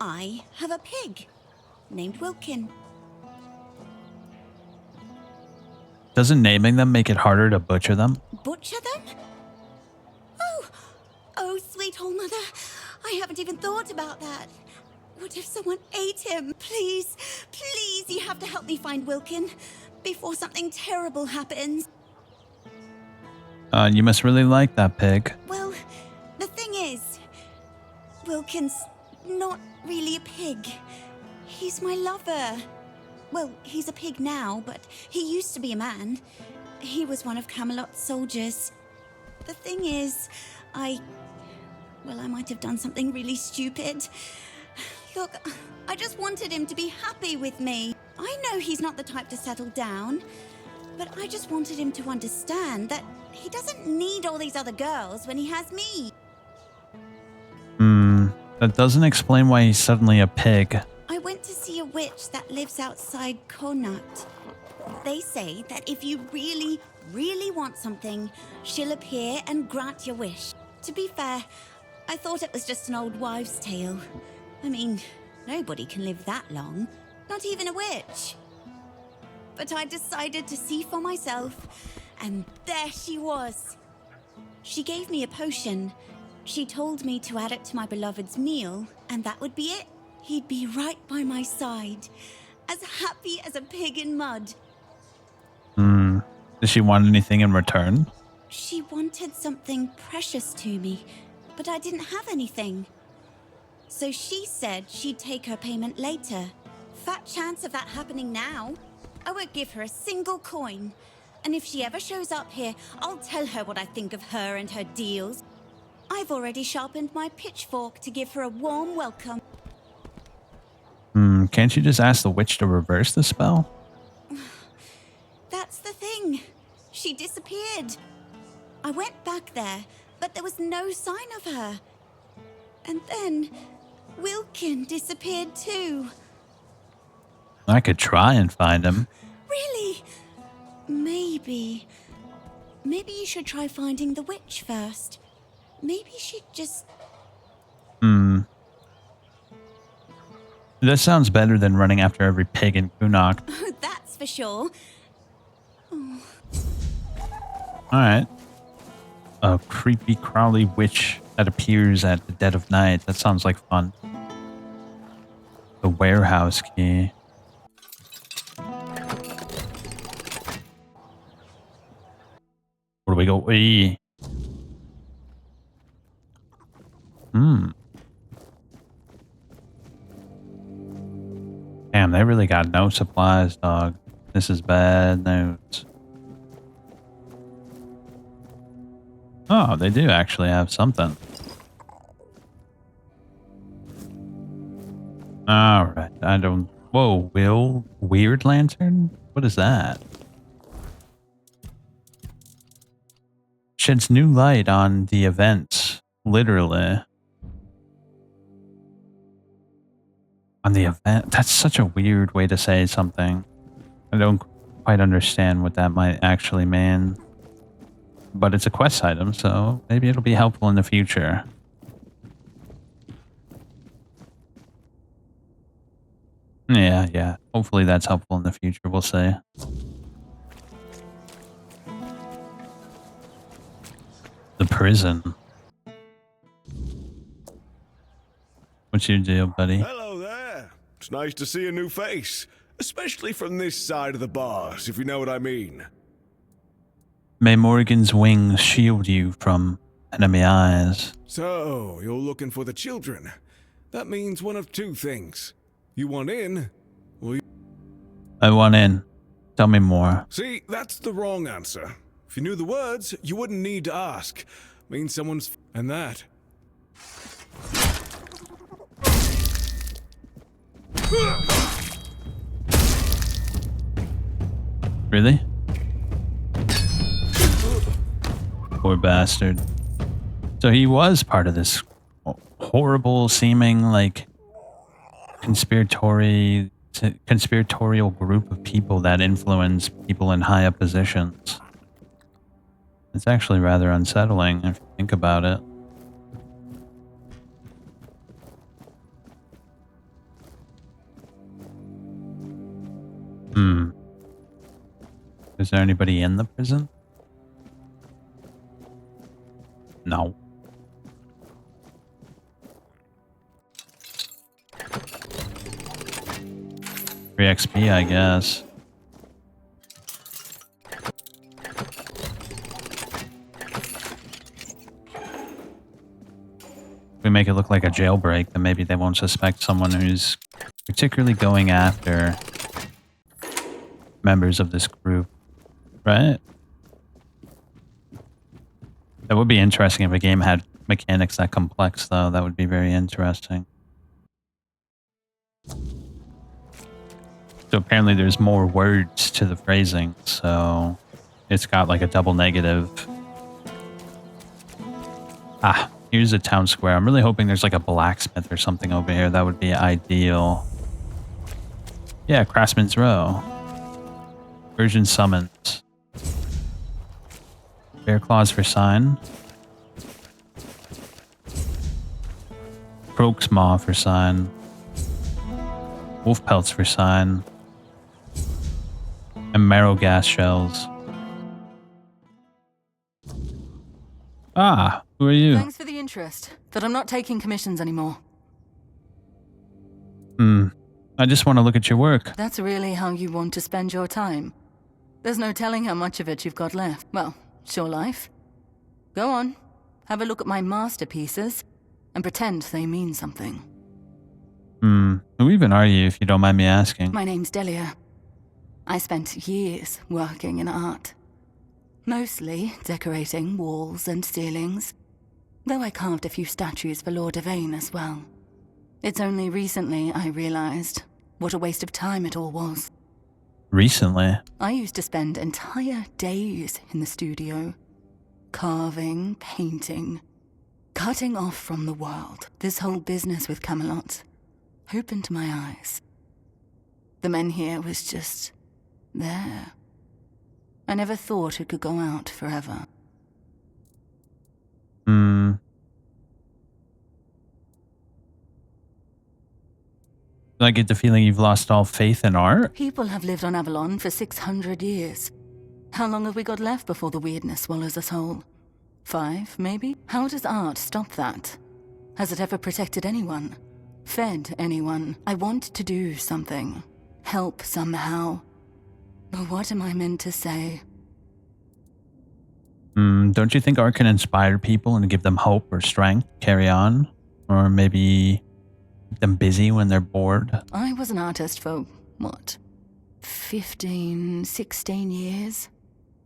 I have a pig named Wilkin. Doesn't naming them make it harder to butcher them? Butcher them? Oh, sweet old mother. I haven't even thought about that. What if someone ate him? Please, please, you have to help me find Wilkin before something terrible happens. You must really like that pig. Well, the thing is, Wilkin's not really a pig. He's my lover. Well, he's a pig now, but he used to be a man. He was one of Camelot's soldiers. The thing is, I might have done something really stupid. Look, I just wanted him to be happy with me. I know he's not the type to settle down, but I just wanted him to understand that he doesn't need all these other girls when he has me. That doesn't explain why he's suddenly a pig. I went to see a witch that lives outside Connacht. They say that if you really, really want something, she'll appear and grant your wish. To be fair, I thought it was just an old wives' tale. I mean, nobody can live that long, not even a witch. But I decided to see for myself, and there she was. She gave me a potion. She told me to add it to my beloved's meal, and that would be it. He'd be right by my side, as happy as a pig in mud. Does she want anything in return? She wanted something precious to me, but I didn't have anything. So she said she'd take her payment later. Fat chance of that happening now. I won't give her a single coin. And if she ever shows up here, I'll tell her what I think of her and her deals. I've already sharpened my pitchfork to give her a warm welcome. Can't you just ask the witch to reverse the spell? That's the thing. She disappeared. I went back there, but there was no sign of her. And then Wilkin disappeared too. I could try and find him. Really? Maybe you should try finding the witch first. Maybe she'd just... That sounds better than running after every pig in Connacht. Oh, that's for sure. Alright. A creepy, crawly witch that appears at the dead of night. That sounds like fun. The warehouse key. Where do we go? Eee. Damn, they really got no supplies, dog. This is bad news. Oh, they do actually have something. Alright, I don't... Whoa, Weird Lantern? What is that? Sheds new light on the events. Literally. On the event? That's such a weird way to say something. I don't quite understand what that might actually mean. But it's a quest item, so maybe it'll be helpful in the future. Yeah. Hopefully that's helpful in the future. We'll see. The prison. What's your deal, buddy? Hello there. It's nice to see a new face. Especially from this side of the bars, if you know what I mean. May Morrigan's wings shield you from enemy eyes. So, you're looking for the children. That means one of two things. You want in, or you... I want in. Tell me more. See, that's the wrong answer. If you knew the words, you wouldn't need to ask. Means someone's... And that... Really? Poor bastard. So he was part of this horrible seeming like conspiratorial group of people that influence people in high up positions. It's actually rather unsettling if you think about it. Is there anybody in the prison? No. Free XP, I guess. If we make it look like a jailbreak, then maybe they won't suspect someone who's particularly going after members of this group, right? That would be interesting if a game had mechanics that complex, though. That would be very interesting. So apparently there's more words to the phrasing, so it's got like a double negative. Ah, here's a town square. I'm really hoping there's like a blacksmith or something over here. That would be ideal. Yeah, Craftsman's Row. Version summons. Bear claws for sign. Croak's maw for sign. Wolf pelts for sign. And marrow gas shells. Ah, who are you? Thanks for the interest, but I'm not taking commissions anymore. I just want to look at your work. That's really how you want to spend your time. There's no telling how much of it you've got left. Well, it's your life. Go on, have a look at my masterpieces, and pretend they mean something. Who even are you, if you don't mind me asking? My name's Delia. I spent years working in art. Mostly decorating walls and ceilings, though I carved a few statues for Lord Yvain as well. It's only recently I realized what a waste of time it all was. Recently? I used to spend entire days in the studio, carving, painting, cutting off from the world. This whole business with Camelot opened my eyes. The men here was just there. I never thought it could go out forever. I get the feeling you've lost all faith in art? People have lived on Avalon for 600 years. How long have we got left before the weirdness swallows us whole? 5, maybe? How does art stop that? Has it ever protected anyone? Fed anyone? I want to do something. Help somehow. But what am I meant to say? Don't you think art can inspire people and give them hope or strength to carry on? Or maybe keep them busy when they're bored? I was an artist for, what, 15, 16 years?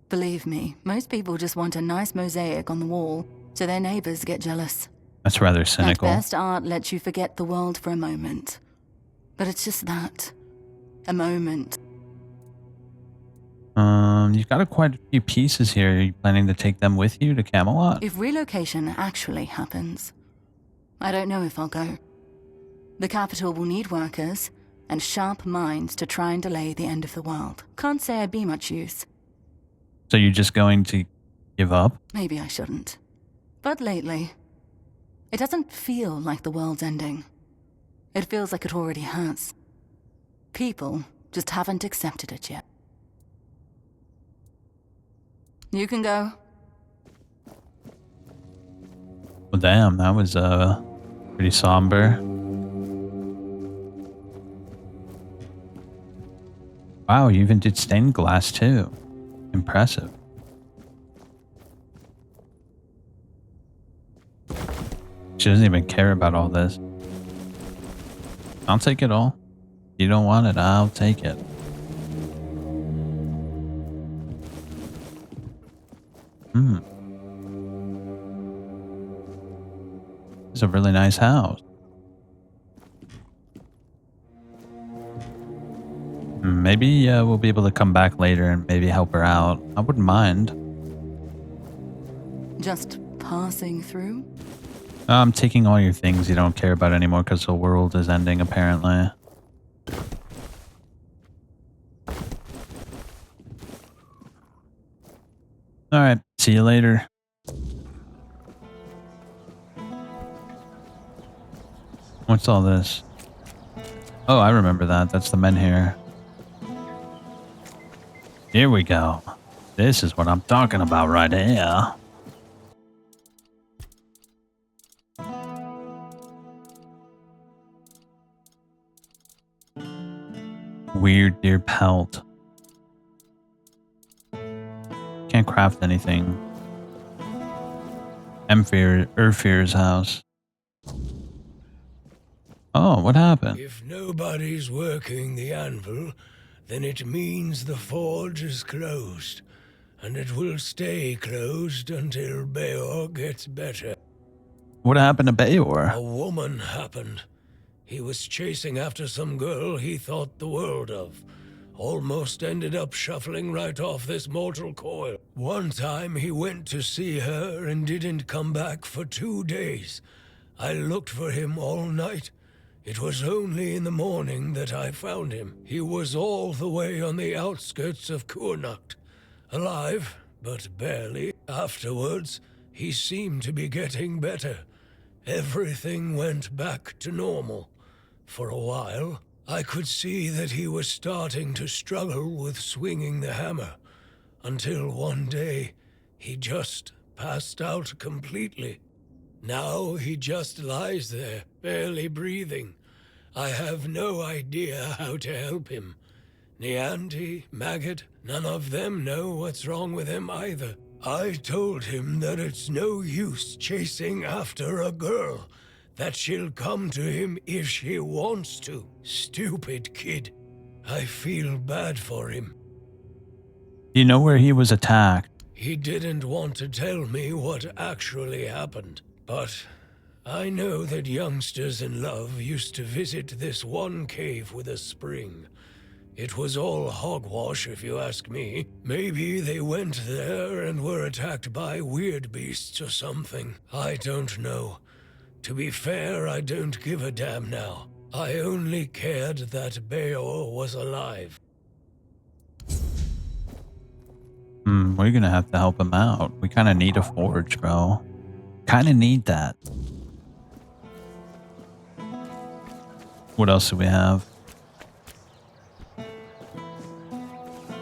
Believe me, most people just want a nice mosaic on the wall so their neighbors get jealous. That's rather cynical. At best, art lets you forget the world for a moment. But it's just that. A moment. You've got quite a few pieces here. Are you planning to take them with you to Camelot? If relocation actually happens, I don't know if I'll go. The capital will need workers and sharp minds to try and delay the end of the world. Can't say I'd be much use. So you're just going to give up? Maybe I shouldn't. But lately, it doesn't feel like the world's ending. It feels like it already has. People just haven't accepted it yet. You can go. Well, damn, that was pretty somber. Wow, you even did stained glass too. Impressive. She doesn't even care about all this. I'll take it all. You don't want it, I'll take it. It's a really nice house. Maybe we'll be able to come back later and maybe help her out. I wouldn't mind. Just passing through? I'm taking all your things you don't care about anymore because the world is ending, apparently. Alright, see you later. What's all this? Oh, I remember that. That's the men here. Here we go. This is what I'm talking about right here. Weird deer pelt. Can't craft anything. Urfir's house. Oh, what happened? If nobody's working the anvil, then it means the forge is closed, and it will stay closed until Beor gets better. What happened to Beor? A woman happened. He was chasing after some girl he thought the world of. Almost ended up shuffling right off this mortal coil. One time he went to see her and didn't come back for 2 days. I looked for him all night. It was only in the morning that I found him. He was all the way on the outskirts of Connacht. Alive, but barely. Afterwards, he seemed to be getting better. Everything went back to normal. For a while, I could see that he was starting to struggle with swinging the hammer. Until one day, he just passed out completely. Now he just lies there, barely breathing. I have no idea how to help him. Nianti, Maggot, none of them know what's wrong with him either. I told him that it's no use chasing after a girl, that she'll come to him if she wants to. Stupid kid. I feel bad for him. Do you know where he was attacked? He didn't want to tell me what actually happened, but I know that youngsters in love used to visit this one cave with a spring. It was all hogwash, if you ask me. Maybe they went there and were attacked by weird beasts or something. I don't know. To be fair, I don't give a damn now. I only cared that Beor was alive. We're gonna have to help him out. We kind of need a forge, bro. Kind of need that. What else do we have?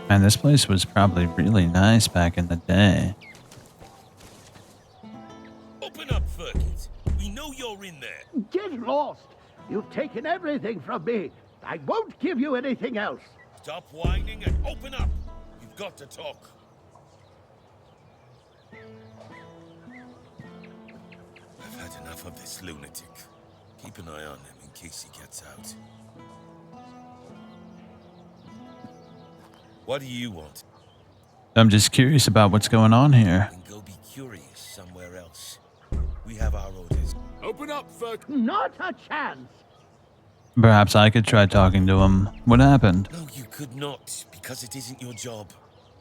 Man, this place was probably really nice back in the day. Open up, Ferkit. We know you're in there. Get lost! You've taken everything from me. I won't give you anything else. Stop whining and open up. You've got to talk. I've had enough of this lunatic. Keep an eye on him in case he gets out. What do you want? I'm just curious about what's going on here. Then go be curious somewhere else. We have our orders. Open up, Ferk. Not a chance. Perhaps I could try talking to him. What happened? No, you could not, because it isn't your job.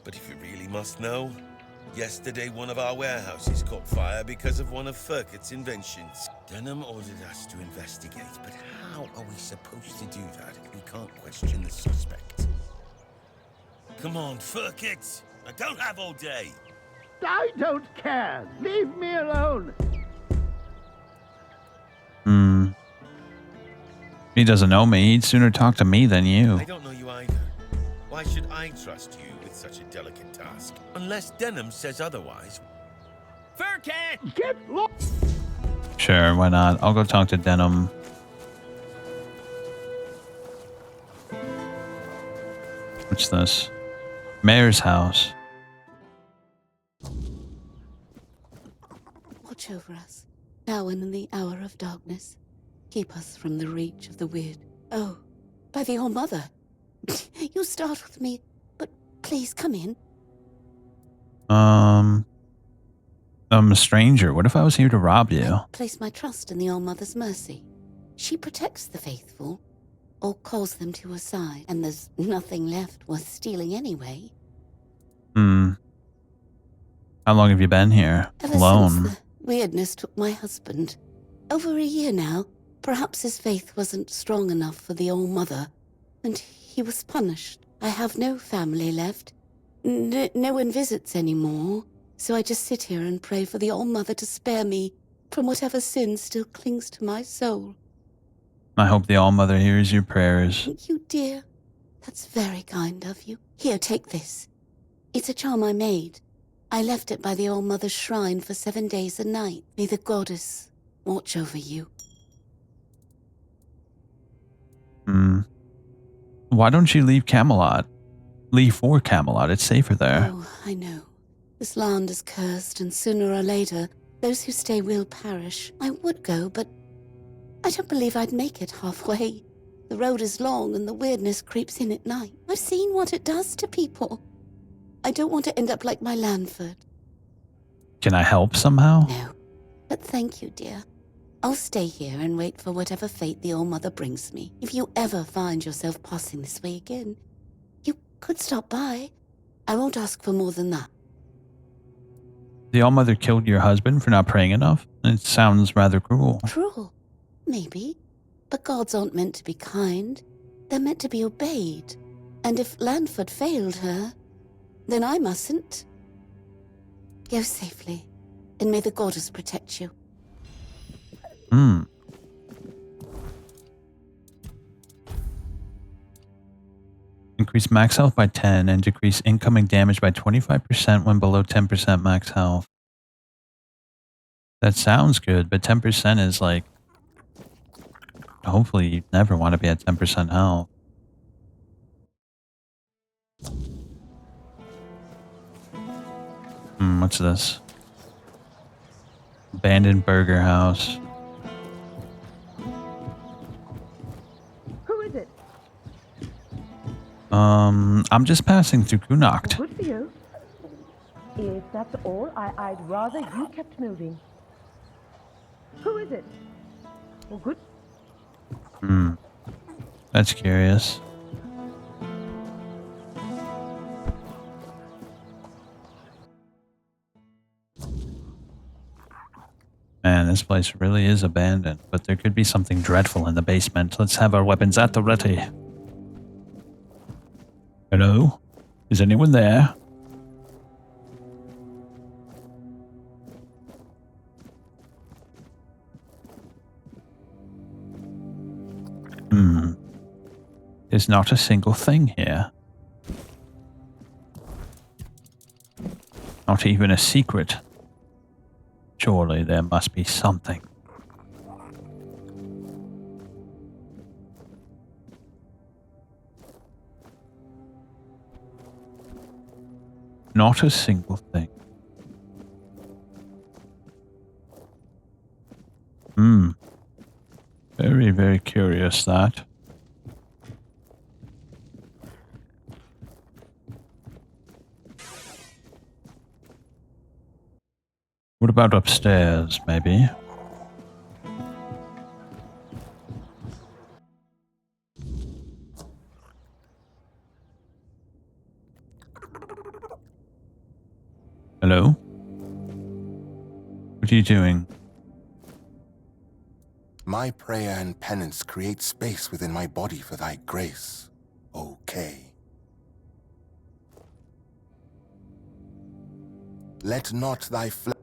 But if you really must know, yesterday one of our warehouses caught fire because of one of Ferkit's inventions. Denham ordered us to investigate, but how are we supposed to do that if we can't question the suspect? Come on, Ferkit! I don't have all day! I don't care. Leave me alone. He doesn't know me. He'd sooner talk to me than you. I don't know you either. Why should I trust you with such a delicate task? Unless Denham says otherwise. Ferkit! Get lost! Sure, why not? I'll go talk to Denham. What's this? Mayor's house. Watch over us, now and in the hour of darkness. Keep us from the reach of the weird. Oh, by the All-Mother. You startled me, but please come in. I'm a stranger. What if I was here to rob you? I place my trust in the All-Mother's mercy. She protects the faithful, or calls them to her side, and there's nothing left worth stealing anyway. How long have you been here? Ever Alone? since the weirdness took my husband. Over a year now. Perhaps his faith wasn't strong enough for the All-Mother, and he was punished. I have no family left. No one visits anymore, so I just sit here and pray for the All-Mother to spare me from whatever sin still clings to my soul. I hope the All-Mother hears your prayers. Thank you, dear. That's very kind of you. Here, take this. It's a charm I made. I left it by the All-Mother's shrine for 7 days and nights. May the goddess watch over you. Why don't you leave Camelot? Leave for Camelot. It's safer there. Oh, I know. This land is cursed, and sooner or later, those who stay will perish. I would go, but I don't believe I'd make it halfway. The road is long, and the weirdness creeps in at night. I've seen what it does to people. I don't want to end up like my Lanford. Can I help somehow? No, but thank you, dear. I'll stay here and wait for whatever fate the All-Mother brings me. If you ever find yourself passing this way again, you could stop by. I won't ask for more than that. The All-Mother killed your husband for not praying enough? It sounds rather cruel. Cruel? Maybe. But gods aren't meant to be kind. They're meant to be obeyed. And if Lanford failed her, then I mustn't. Go safely, and may the goddess protect you. Increase max health by 10 and decrease incoming damage by 25% when below 10% max health. That sounds good, but 10% is like... Hopefully you never want to be at 10% health. What's this? Abandoned burger house. Who is it? I'm just passing through Connacht. Good for you. If that's all. I'd rather you kept moving. Who is it? Well, good. That's curious. Man, this place really is abandoned, but there could be something dreadful in the basement. Let's have our weapons at the ready. Hello? Is anyone there? There's not a single thing here. Not even a secret. Surely there must be something. Not a single thing. Very, very curious that. What about upstairs, maybe? Hello? What are you doing? My prayer and penance create space within my body for thy grace, O Kay. Let not thy flesh...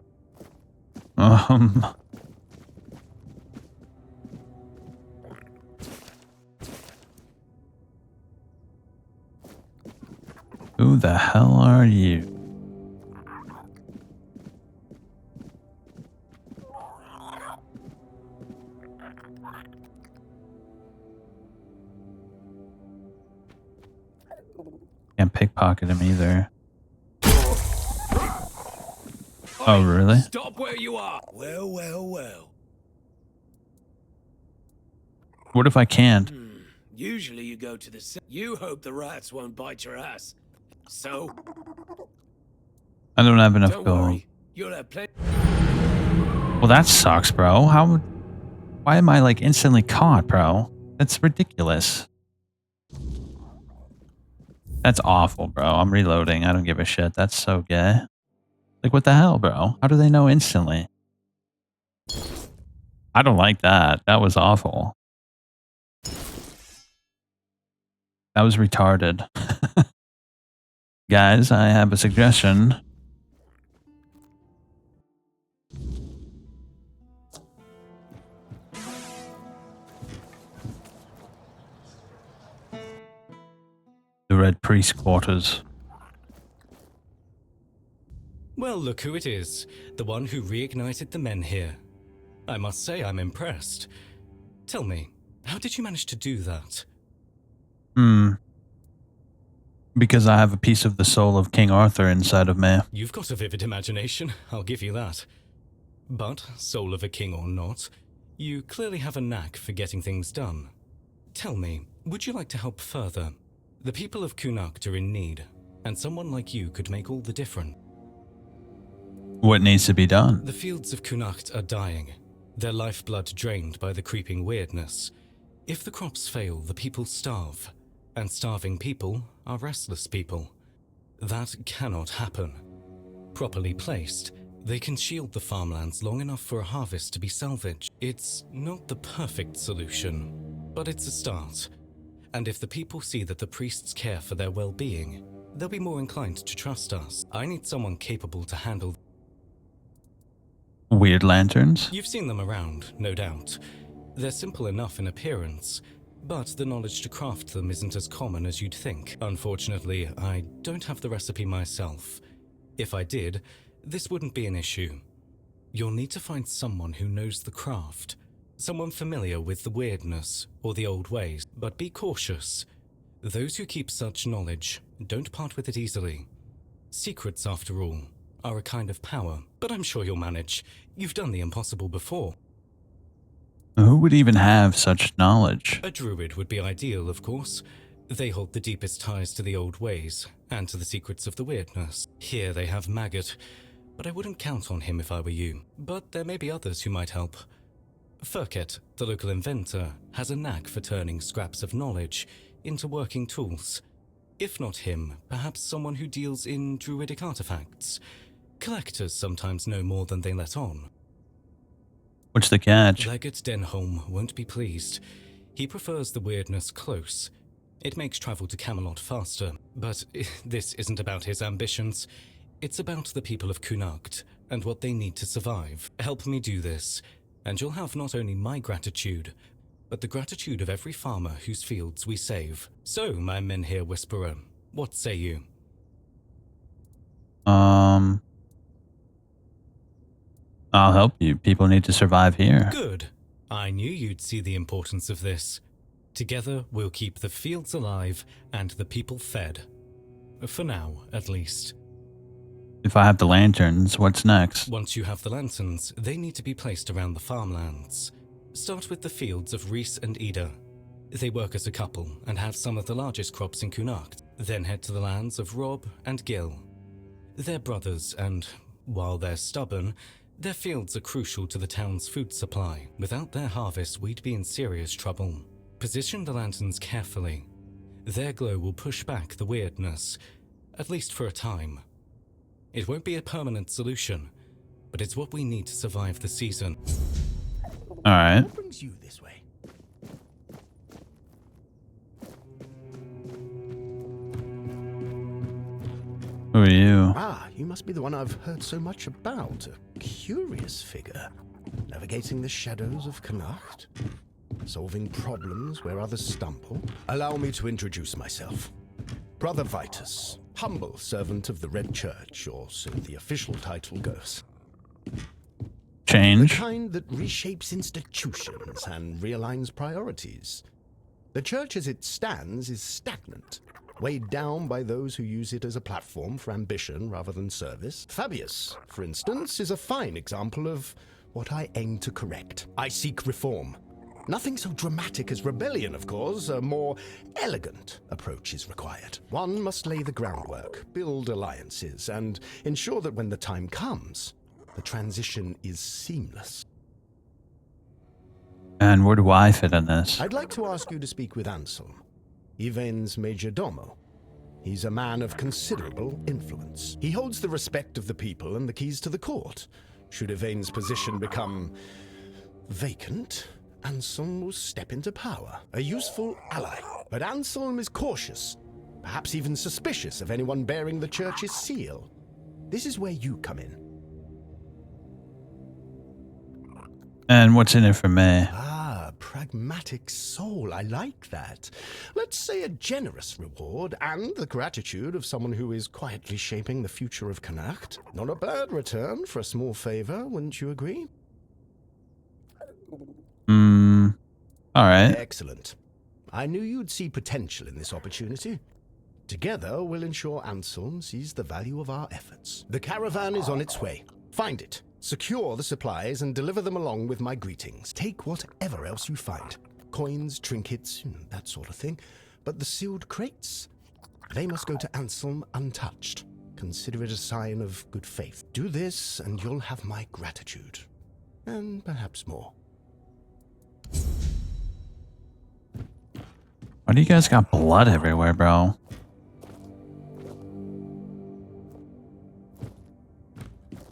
Who the hell are you? Can't pickpocket him either. Oh, really? Stop where you are. Well, well, well. What if I can't? Usually you go to the... You hope the rats won't bite your ass. So... I don't have enough Don't gold. worry. You'll have plenty... Well, that sucks, bro. Why am I, like, instantly caught, bro? That's ridiculous. That's awful, bro. I'm reloading. I don't give a shit. That's so gay. Like, what the hell, bro? How do they know instantly? I don't like that. That was awful. That was retarded. Guys, I have a suggestion. The Red Priest quarters. Well, look who it is. The one who reignited the men here. I must say I'm impressed. Tell me, how did you manage to do that? Because I have a piece of the soul of King Arthur inside of me. You've got a vivid imagination, I'll give you that. But, soul of a king or not, you clearly have a knack for getting things done. Tell me, would you like to help further? The people of Connacht are in need, and someone like you could make all the difference. What needs to be done? The fields of Connacht are dying, their lifeblood drained by the creeping weirdness. If the crops fail, the people starve, and starving people are restless people. That cannot happen. Properly placed, they can shield the farmlands long enough for a harvest to be salvaged. It's not the perfect solution, but it's a start. And if the people see that the priests care for their well-being, they'll be more inclined to trust us. I need someone capable to handle... Weird lanterns? You've seen them around, no doubt. They're simple enough in appearance, but the knowledge to craft them isn't as common as you'd think. Unfortunately, I don't have the recipe myself. If I did, this wouldn't be an issue. You'll need to find someone who knows the craft, someone familiar with the weirdness or the old ways, but be cautious. Those who keep such knowledge don't part with it easily. Secrets, after all, are a kind of power, but I'm sure you'll manage. You've done the impossible before. Who would even have such knowledge? A druid would be ideal, of course. They hold the deepest ties to the old ways, and to the secrets of the weirdness. Here they have Maggot, but I wouldn't count on him if I were you. But there may be others who might help. Furket, the local inventor, has a knack for turning scraps of knowledge into working tools. If not him, perhaps someone who deals in druidic artifacts. Collectors sometimes know more than they let on. What's the catch? Legate Denholm won't be pleased. He prefers the weirdness close. It makes travel to Camelot faster, but this isn't about his ambitions. It's about the people of Connacht and what they need to survive. Help me do this, and you'll have not only my gratitude, but the gratitude of every farmer whose fields we save. So, my men here, Whisperer, what say you? I'll help you. People need to survive here. Good. I knew you'd see the importance of this. Together, we'll keep the fields alive and the people fed. For now, at least. If I have the lanterns, what's next? Once you have the lanterns, they need to be placed around the farmlands. Start with the fields of Reese and Ida. They work as a couple and have some of the largest crops in Connacht. Then head to the lands of Rob and Gil. They're brothers, and while they're stubborn, their fields are crucial to the town's food supply. Without their harvest, we'd be in serious trouble. Position the lanterns carefully. Their glow will push back the weirdness, at least for a time. It won't be a permanent solution, but it's what we need to survive the season. All right. What brings you this way? Who are you? Ah, you must be the one I've heard so much about. A curious figure. Navigating the shadows of Connacht. Solving problems where others stumble. Allow me to introduce myself. Brother Vitus, humble servant of the Red Church, or so the official title goes. Change? The kind that reshapes institutions and realigns priorities. The church as it stands is stagnant, weighed down by those who use it as a platform for ambition rather than service. Fabius, for instance, is a fine example of what I aim to correct. I seek reform. Nothing so dramatic as rebellion, of course. A more elegant approach is required. One must lay the groundwork, build alliances, and ensure that when the time comes, the transition is seamless. And where do I fit in this? I'd like to ask you to speak with Anselm, Yvain's major domo. He's a man of considerable influence. He holds the respect of the people and the keys to the court. Should Yvain's position become vacant, Anselm will step into power, a useful ally. But Anselm is cautious, perhaps even suspicious of anyone bearing the church's seal. This is where you come in. And what's in it for me? Ah, pragmatic soul, I like that. Let's say a generous reward and the gratitude of someone who is quietly shaping the future of Connacht. Not a bad return for a small favor, wouldn't you agree? All right. Excellent. I knew you'd see potential in this opportunity. Together, we'll ensure Anselm sees the value of our efforts. The caravan is on its way. Find it, secure the supplies, and deliver them along with my greetings. Take whatever else you find. Coins, trinkets, that sort of thing. But the sealed crates, they must go to Anselm untouched. Consider it a sign of good faith. Do this, and you'll have my gratitude. And perhaps more. Why do you guys got blood everywhere, bro?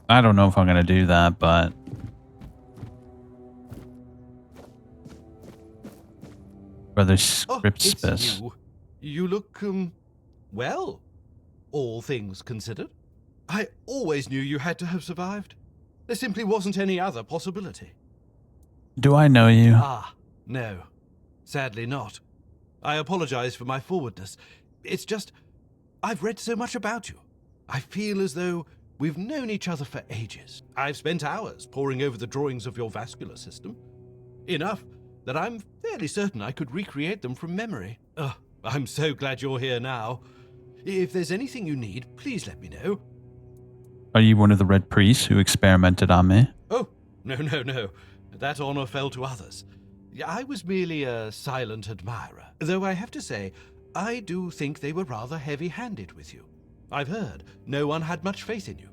I don't know if I'm gonna do that, but... Brother Scripspus. You look, well, all things considered. I always knew you had to have survived. There simply wasn't any other possibility. Do I know you? Ah, no. Sadly not. I apologize for my forwardness. It's just, I've read so much about you. I feel as though we've known each other for ages. I've spent hours poring over the drawings of your vascular system. Enough that I'm fairly certain I could recreate them from memory. I'm so glad you're here now. If there's anything you need, please let me know. Are you one of the Red Priests who experimented on me? Oh, no. That honor fell to others. I was merely a silent admirer. Though I have to say, I do think they were rather heavy-handed with you. I've heard no one had much faith in you.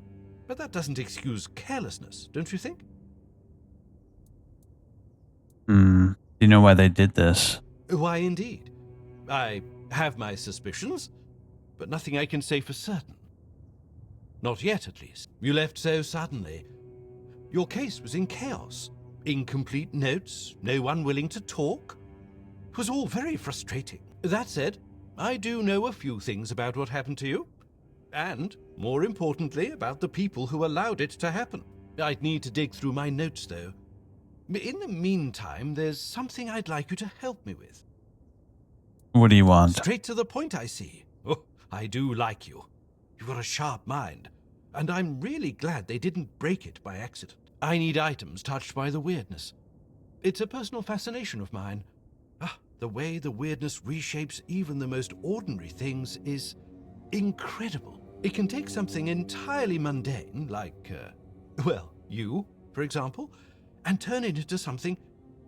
But that doesn't excuse carelessness, don't you think? Do you know why they did this? Why, indeed. I have my suspicions, but nothing I can say for certain. Not yet, at least. You left so suddenly. Your case was in chaos. Incomplete notes, no one willing to talk. It was all very frustrating. That said, I do know a few things about what happened to you. And, more importantly, about the people who allowed it to happen. I'd need to dig through my notes, though. In the meantime, there's something I'd like you to help me with. What do you want? Straight to the point, I see. Oh, I do like you. You've got a sharp mind, and I'm really glad they didn't break it by accident. I need items touched by the weirdness. It's a personal fascination of mine. The way the weirdness reshapes even the most ordinary things is incredible. It can take something entirely mundane, like, well, you, for example, and turn it into something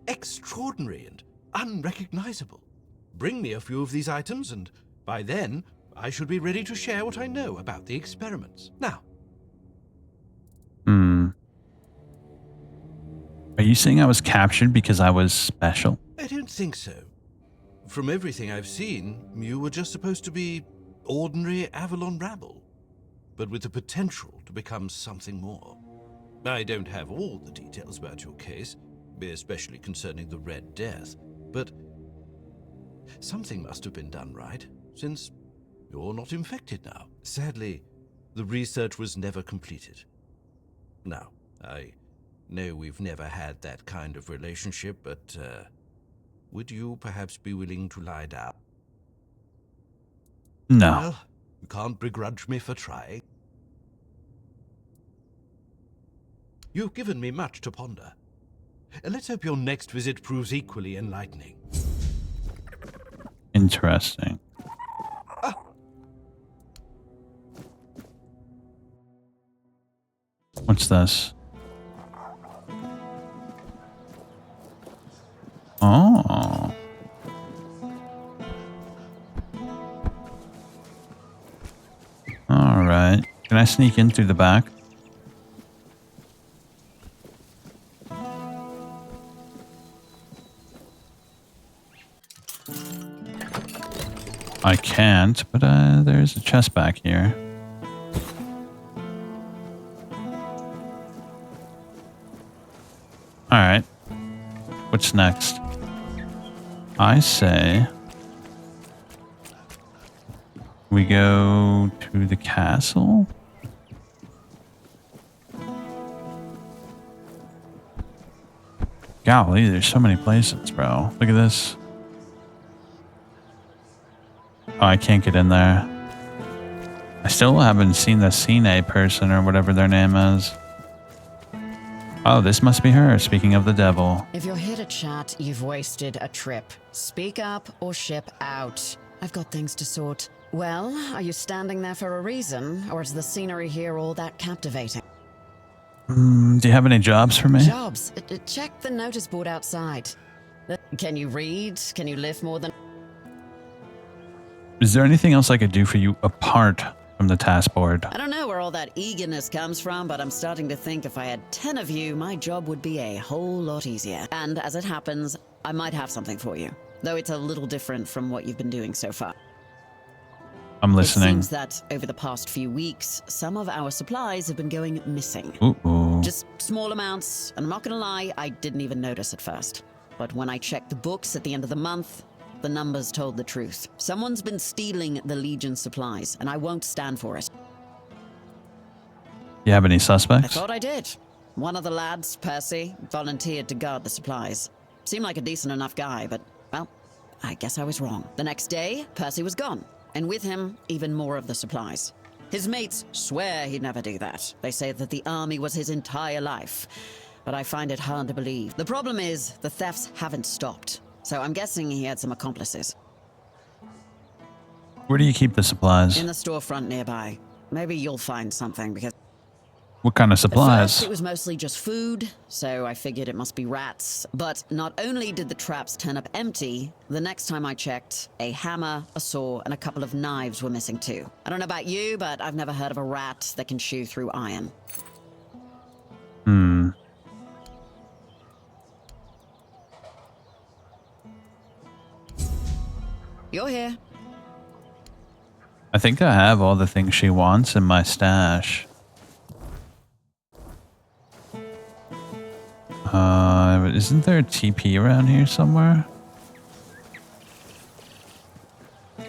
extraordinary and unrecognizable. Bring me a few of these items, and by then, I should be ready to share what I know about the experiments. Now. Are you saying I was captured because I was special? I don't think so. From everything I've seen, you were just supposed to be ordinary Avalon rabble, but with the potential to become something more. I don't have all the details about your case, especially concerning the Red Death, but something must have been done right, since you're not infected now. Sadly, the research was never completed. Now, I know we've never had that kind of relationship, but would you perhaps be willing to lie down? No. Well, you can't begrudge me for trying. You've given me much to ponder. Let's hope your next visit proves equally enlightening. Interesting. What's this? Oh. All right. Can I sneak in through the back? I can't, but there's a chest back here. Alright. What's next? I say we go to the castle? Golly, there's so many places, bro. Look at this. Oh, I can't get in there. I still haven't seen the Cine person or whatever their name is. Oh, this must be her, speaking of the devil. If you're here to chat, you've wasted a trip. Speak up or ship out. I've got things to sort. Well, are you standing there for a reason, or is the scenery here all that captivating? Do you have any jobs for me? Jobs? Check the notice board outside. Can you read? Can you lift more than... Is there anything else I could do for you apart from the task board? I don't know where all that eagerness comes from, but I'm starting to think if I had 10 of you, my job would be a whole lot easier. And as it happens, I might have something for you, though it's a little different from what you've been doing so far. I'm listening. It seems that over the past few weeks, some of our supplies have been going missing. Ooh. Just small amounts, and I'm not gonna lie, I didn't even notice at first. But when I checked the books at the end of the month, the numbers told the truth. Someone's been stealing the Legion supplies, and I won't stand for it. You have any suspects? I thought I did. One of the lads, Percy, volunteered to guard the supplies. Seemed like a decent enough guy, but, well, I guess I was wrong. The next day, Percy was gone, and with him, even more of the supplies. His mates swear he'd never do that. They say that the army was his entire life, but I find it hard to believe. The problem is, the thefts haven't stopped. So I'm guessing he had some accomplices. Where do you keep the supplies? In the storefront nearby. Maybe you'll find something, because... What kind of At first, supplies? it was mostly just food, so I figured it must be rats. But not only did the traps turn up empty, the next time I checked, a hammer, a saw, and a couple of knives were missing too. I don't know about you, but I've never heard of a rat that can chew through iron. Hmm. You're here. I think I have all the things she wants in my stash. Isn't there a TP around here somewhere?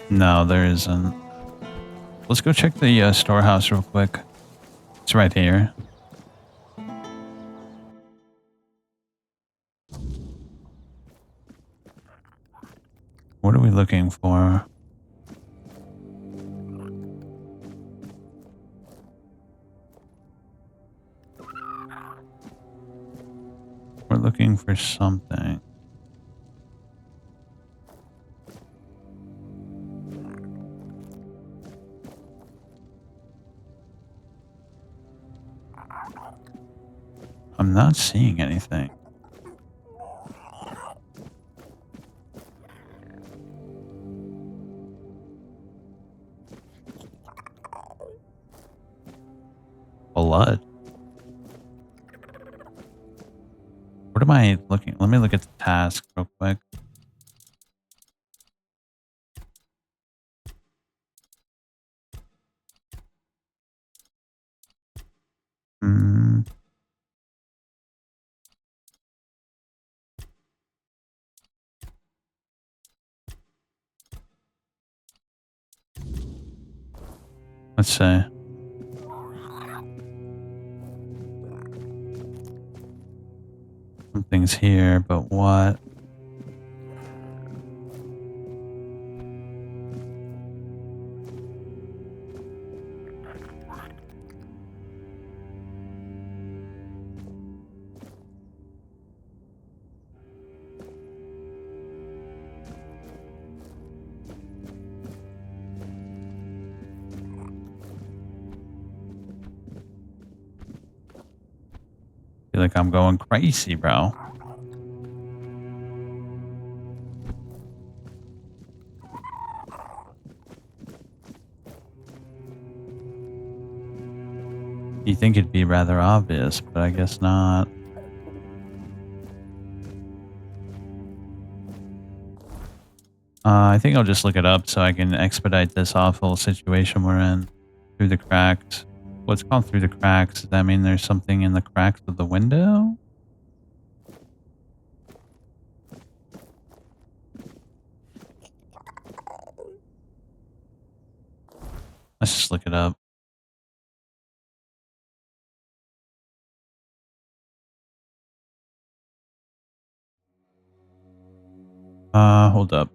No, there isn't. Let's go check the storehouse real quick. It's right here. What are we looking for? We're looking for something. I'm not seeing anything. Blood. What am I looking? Let me look at the task real quick. Hmm. Let's see. Something's here, but what? Feel like I'm going crazy, bro. You think it'd be rather obvious, but I guess not. I think I'll just look it up so I can expedite this awful situation we're in. Through the cracks. What's called through the cracks? Does that mean there's something in the cracks of the window? Let's just look it up. Hold up.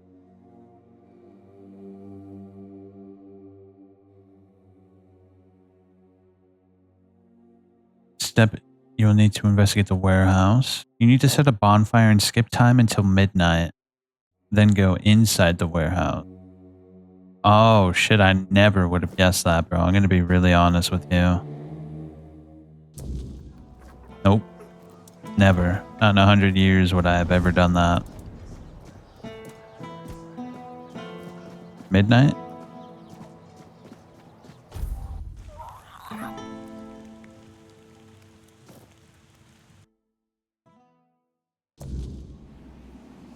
Step, you'll need to investigate the warehouse. You need to set a bonfire and skip time until midnight. Then go inside the warehouse. Oh shit, I never would have guessed that, bro. I'm gonna be really honest with you. Nope. Never. Not in 100 years would I have ever done that. Midnight?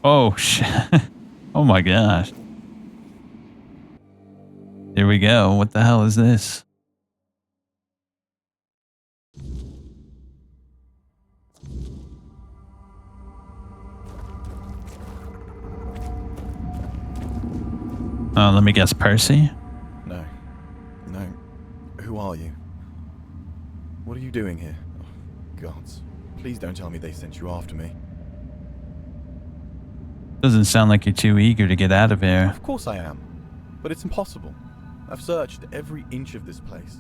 Oh shit. Oh my gosh. Here we go. What the hell is this? Let me guess, Percy? No. No. Who are you? What are you doing here? Oh, gods. Please don't tell me they sent you after me. Doesn't sound like you're too eager to get out of here. Of course I am. But it's impossible. I've searched every inch of this place.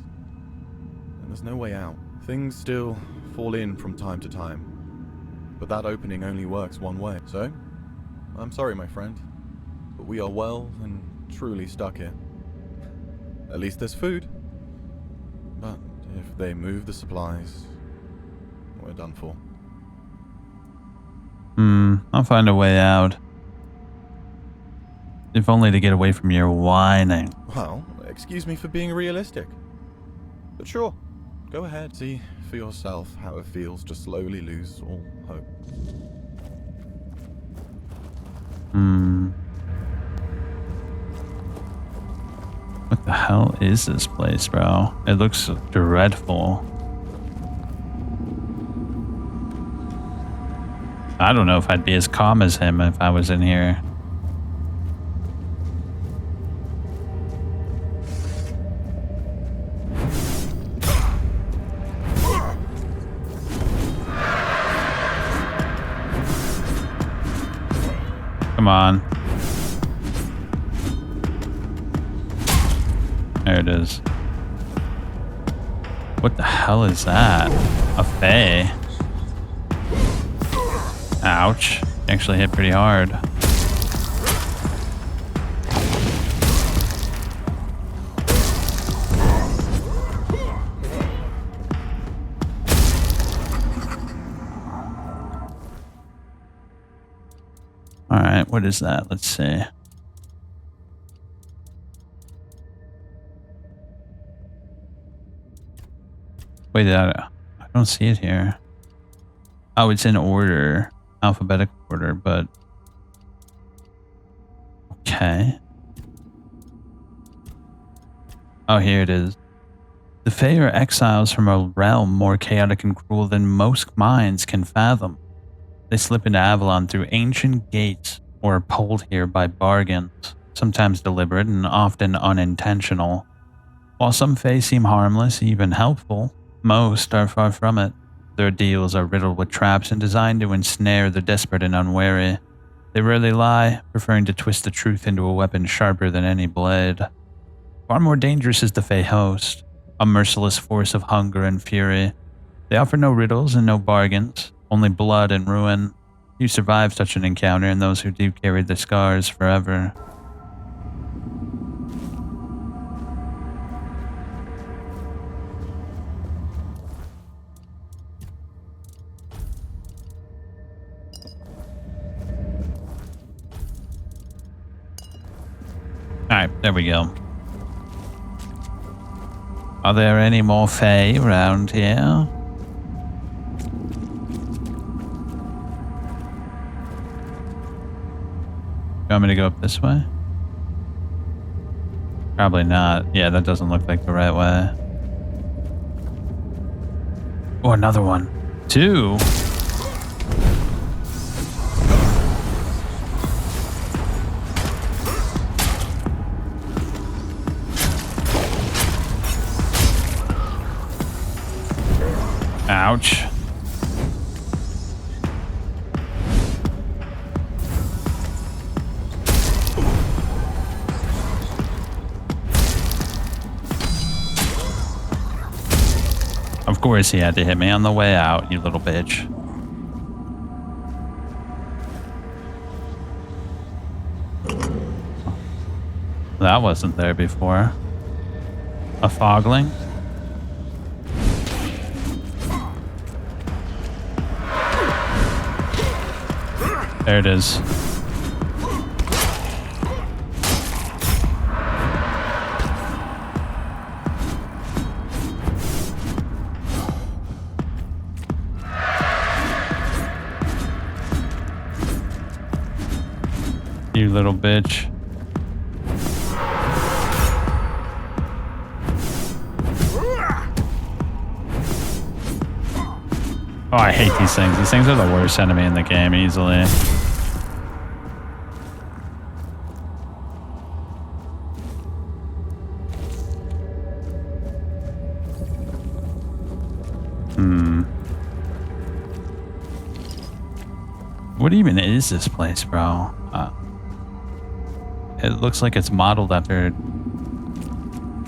And there's no way out. Things still fall in from time to time. But that opening only works one way. So, I'm sorry, my friend. But we are well and truly stuck here. At least there's food. But If they move the supplies, we're done for. I'll find a way out. If only to get away from your whining. Well, excuse me for being realistic. But sure, go ahead. See for yourself how it feels to slowly lose all hope. What the hell is this place, bro? It looks dreadful. I don't know if I'd be as calm as him if I was in here. Come on. There it is. What the hell is that? A fae? Ouch. Actually hit pretty hard. Alright, what is that? Let's see. Wait, I don't see it here. Oh, it's in order. Alphabetical order, but... Okay. Oh, here it is. The Fae are exiles from a realm more chaotic and cruel than most minds can fathom. They slip into Avalon through ancient gates or are pulled here by bargains, sometimes deliberate and often unintentional. While some Fae seem harmless, even helpful, most are far from it. Their deals are riddled with traps and designed to ensnare the desperate and unwary. They rarely lie, preferring to twist the truth into a weapon sharper than any blade. Far more dangerous is the Fae host, a merciless force of hunger and fury. They offer no riddles and no bargains, only blood and ruin. You survive such an encounter, and those who do carry the scars forever. Alright, there we go. Are there any more Fae around here? You want me to go up this way? Probably not. Yeah, that doesn't look like the right way. Oh, another one. 2. Ouch. Of course he had to hit me on the way out, you little bitch. That wasn't there before. A fogling? There it is. You little bitch. Oh, I hate these things. These things are the worst enemy in the game, easily. What even is this place, bro? It looks like it's modeled after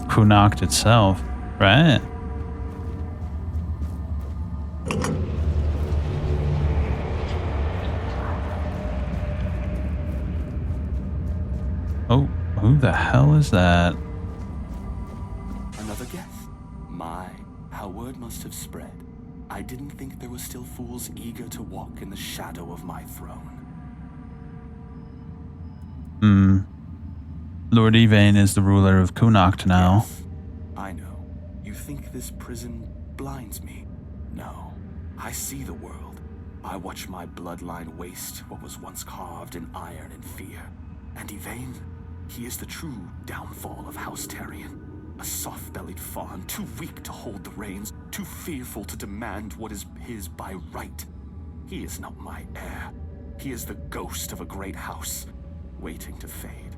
Connacht itself, right? Oh, who the hell is that? Another guess. My must have spread. I didn't think there were still fools eager to walk in the shadow of my throne. Lord Yvain is the ruler of Connacht now. Yes, I know. You think this prison blinds me? No. I see the world. I watch my bloodline waste what was once carved in iron and fear. And Yvain, he is the true downfall of House Taryon. A soft-bellied fawn, too weak to hold the reins, too fearful to demand what is his by right. He is not my heir. He is the ghost of a great house, waiting to fade.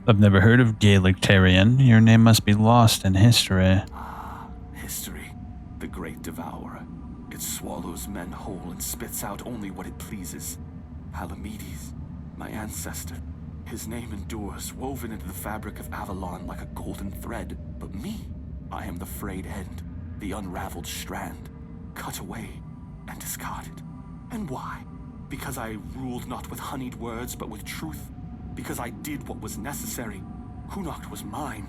I've never heard of Gaelic Taryon. Your name must be lost in history. History, the great devourer. It swallows men whole and spits out only what it pleases. Palamedes, my ancestor. His name endures, woven into the fabric of Avalon like a golden thread. But me, I am the frayed end, the unraveled strand, cut away and discarded. And why? Because I ruled not with honeyed words, but with truth. Because I did what was necessary. Connacht was mine.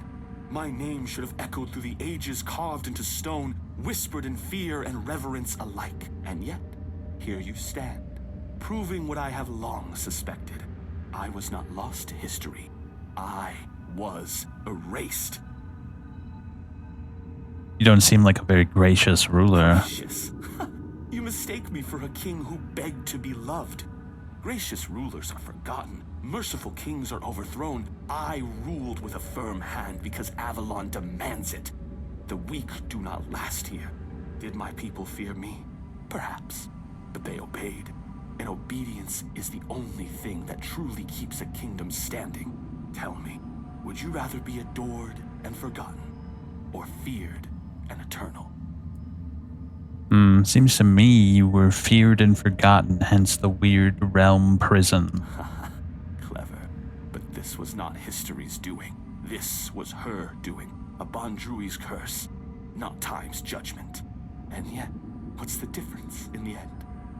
My name should have echoed through the ages, carved into stone, whispered in fear and reverence alike. And yet, here you stand, proving what I have long suspected. I was not lost to history. I was erased. You don't seem like a very gracious ruler. Gracious? You mistake me for a king who begged to be loved. Gracious rulers are forgotten. Merciful kings are overthrown. I ruled with a firm hand because Avalon demands it. The weak do not last here. Did my people fear me? Perhaps. But they obeyed. And obedience is the only thing that truly keeps a kingdom standing. Tell me, would you rather be adored and forgotten, or feared and eternal? Seems to me you were feared and forgotten, hence the weird realm prison. Clever. But this was not history's doing. This was her doing. A Bondrui's curse, not time's judgment. And yet, what's the difference in the end?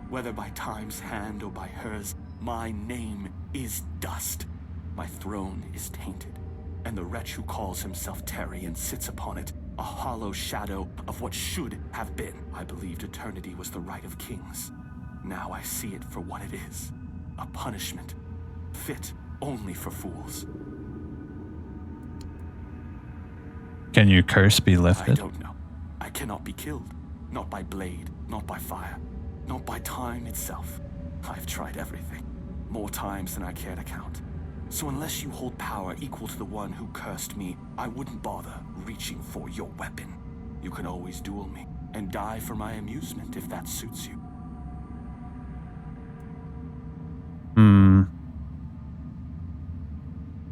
Whether by time's hand or by hers, my name is dust. My throne is tainted, and the wretch who calls himself Taryon sits upon it, a hollow shadow of what should have been. I believed eternity was the right of kings. Now I see it for what it is, a punishment, fit only for fools. Can your curse be lifted? I don't know. I cannot be killed, not by blade, not by fire. Not by time itself. I've tried everything, more times than I care to count. So unless you hold power equal to the one who cursed me, I wouldn't bother reaching for your weapon. You can always duel me, and die for my amusement if that suits you.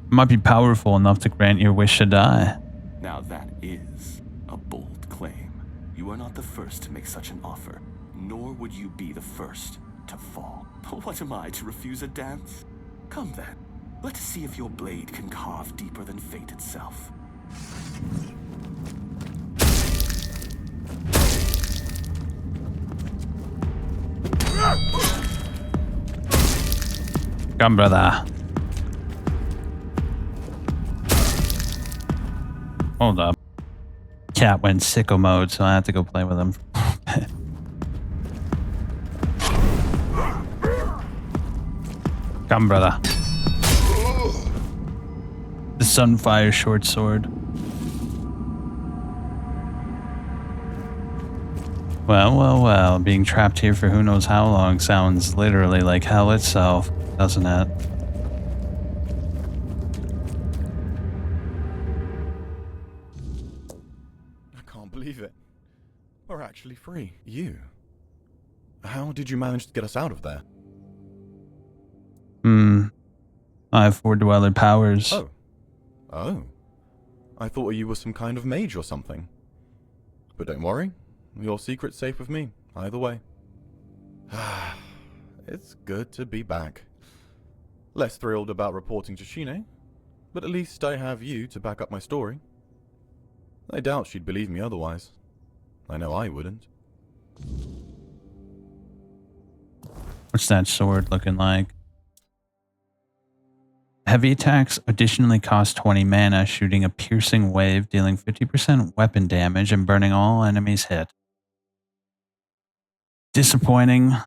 Might be powerful enough to grant your wish to die. Now that is a bold claim. You are not the first to make such an offer. Nor would you be the first to fall. What am I, to refuse a dance? Come then, let's see if your blade can carve deeper than fate itself. Come, brother. Hold up. Cat went sicko mode, so I have to go play with him. Come, brother. The Sunfire short sword. Well. Being trapped here for who knows how long sounds literally like hell itself, doesn't it? I can't believe it. We're actually free. You. How did you manage to get us out of there? I have 4 dweller powers. Oh. I thought you were some kind of mage or something. But don't worry. Your secret's safe with me, either way. It's good to be back. Less thrilled about reporting to Shine, but at least I have you to back up my story. I doubt she'd believe me otherwise. I know I wouldn't. What's that sword looking like? Heavy attacks additionally cost 20 mana, shooting a piercing wave, dealing 50% weapon damage and burning all enemies hit. Disappointing. I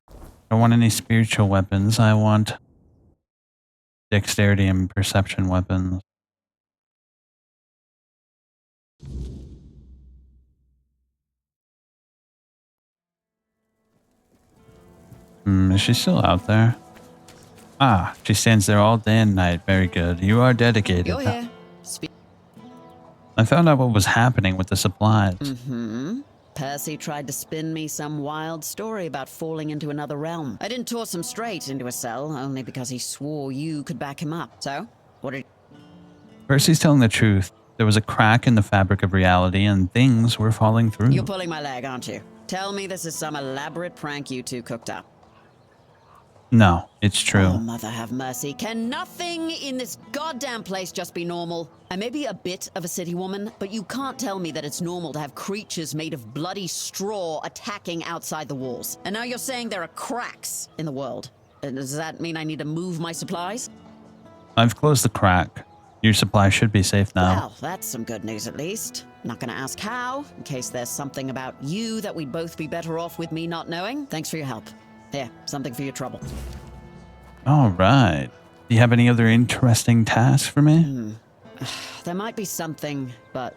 don't want any spiritual weapons. I want dexterity and perception weapons. Is she still out there? Ah, she stands there all day and night. Very good. You are dedicated. You're here. I found out what was happening with the supplies. Mm-hmm. Percy tried to spin me some wild story about falling into another realm. I didn't toss him straight into a cell, only because he swore you could back him up. So, what did... Percy's telling the truth. There was a crack in the fabric of reality and things were falling through. You're pulling my leg, aren't you? Tell me this is some elaborate prank you two cooked up. No, it's true. Oh, mother have mercy. Can nothing in this goddamn place just be normal? I may be a bit of a city woman, but you can't tell me that it's normal to have creatures made of bloody straw attacking outside the walls. And now you're saying there are cracks in the world. Does that mean I need to move my supplies? I've closed the crack. Your supply should be safe now. Well, that's some good news at least. Not gonna ask how, in case there's something about you that we'd both be better off with me not knowing. Thanks for your help. Here, something for your trouble. All right. Do you have any other interesting tasks for me? There might be something, but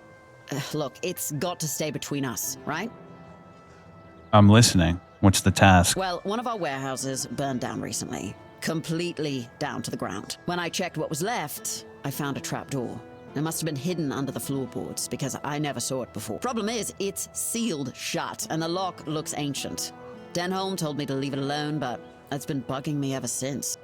look, it's got to stay between us, right? I'm listening. What's the task? Well, one of our warehouses burned down recently. Completely down to the ground. When I checked what was left, I found a trapdoor. It must have been hidden under the floorboards because I never saw it before. Problem is, it's sealed shut and the lock looks ancient. Denholm told me to leave it alone, but it's been bugging me ever since.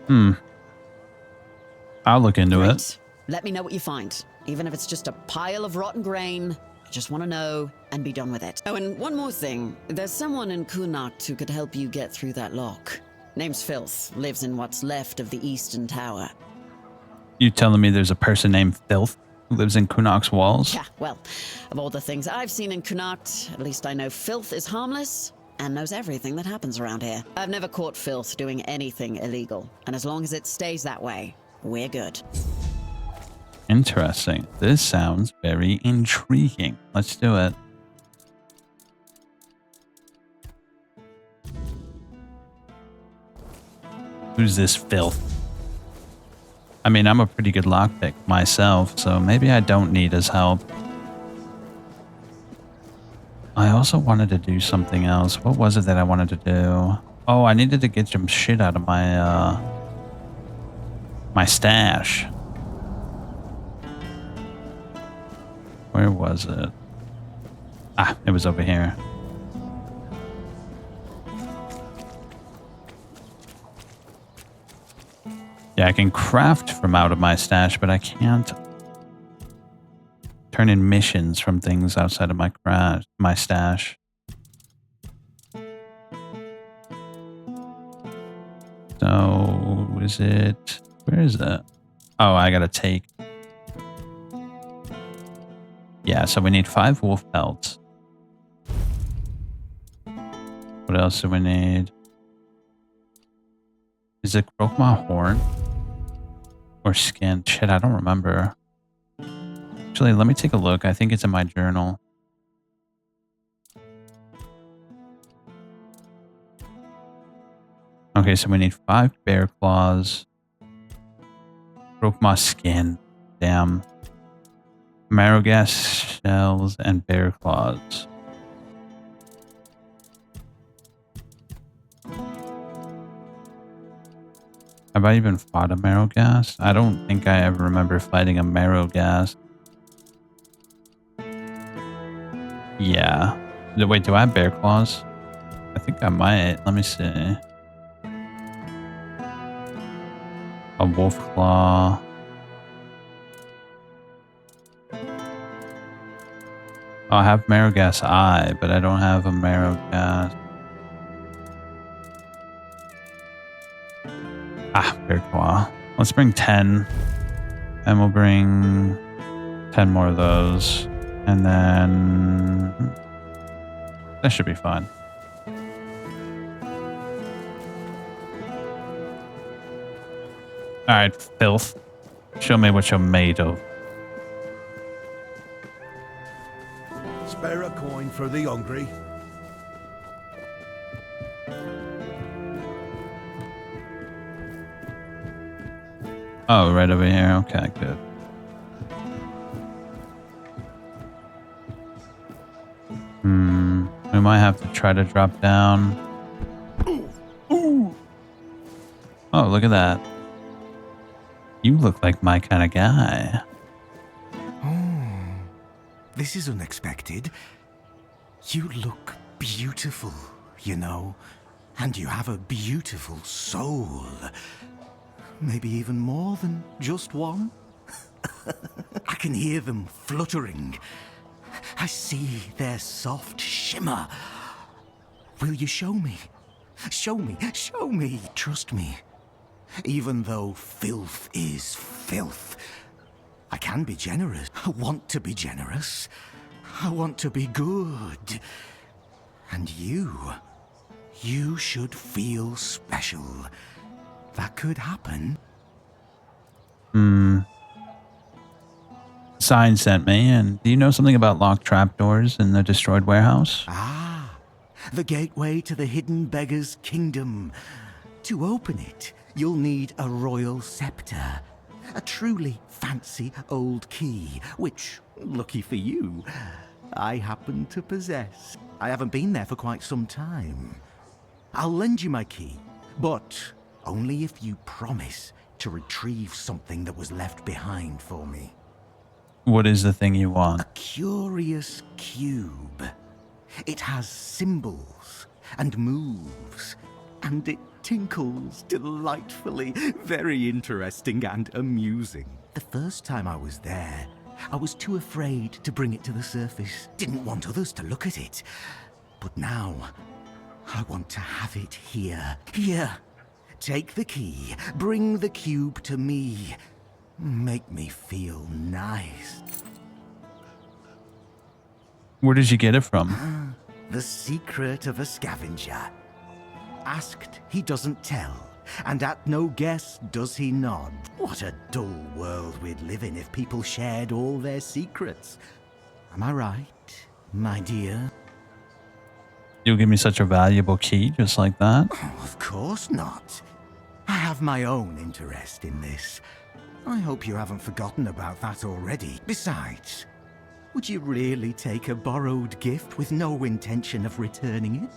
I'll look into it. Let me know what you find. Even if it's just a pile of rotten grain, I just want to know and be done with it. Oh, and one more thing. There's someone in Connacht who could help you get through that lock. Name's Filth. Lives in what's left of the Eastern Tower. You telling me there's a person named Filth who lives in Connacht's walls? Yeah, well, of all the things I've seen in Connacht, at least I know Filth is harmless and knows everything that happens around here. I've never caught Filth doing anything illegal, and as long as it stays that way, we're good. Interesting. This sounds very intriguing. Let's do it. Who's this Filth? I mean, I'm a pretty good lockpick myself, so maybe I don't need his help. I also wanted to do something else. What was it that I wanted to do? Oh, I needed to get some shit out of my, my stash. Where was it? Ah, it was over here. Yeah, I can craft from out of my stash, but I can't turn in missions from things outside of my stash. So, is it... Where is it? Oh, I gotta take... Yeah, so we need 5 wolf pelts. What else do we need? Is it Krokma horn? Or skin? Shit, I don't remember. Actually, let me take a look. I think it's in my journal. Okay, so we need 5 bear claws. Krokma skin. Damn. Marrow gas shells and bear claws. Have I even fought a marrow gas? I don't think I ever remember fighting a marrow gas. Yeah. Wait, do I have bear claws? I think I might. Let me see. A wolf claw. I have marrow gas eye, but I don't have a marrow gas. Ah, bear claw. Let's bring 10. And we'll bring 10 more of those. And then... that should be fine. Alright, filth. Show me what you're made of. Spare a coin for the hungry. Oh, right over here. Okay, good. We might have to try to drop down. Oh, look at that. You look like my kind of guy. This is unexpected. You look beautiful, you know, and you have a beautiful soul. Maybe even more than just one. I can hear them fluttering. I see their soft shimmer. Will you show me? Show me, show me. Trust me. Even though filth is filth, I can be generous. I want to be generous. I want to be good. And you should feel special. That could happen. Sign sent me, and do you know something about locked trapdoors in the destroyed warehouse? Ah, the gateway to the hidden beggar's kingdom. To open it, you'll need a royal scepter. A truly fancy old key, which, lucky for you, I happen to possess. I haven't been there for quite some time. I'll lend you my key, but only if you promise to retrieve something that was left behind for me. What is the thing you want? A curious cube. It has symbols and moves, and it tinkles delightfully. Very interesting and amusing. The first time I was there, I was too afraid to bring it to the surface. Didn't want others to look at it. But now, I want to have it here. Here. Take the key. Bring the cube to me. Make me feel nice. Where did you get it from? The secret of a scavenger. Asked, he doesn't tell. And at no guess does he nod. What a dull world we'd live in if people shared all their secrets. Am I right, my dear? You'll give me such a valuable key just like that? Oh, of course not. I have my own interest in this. I hope you haven't forgotten about that already. Besides, would you really take a borrowed gift with no intention of returning it?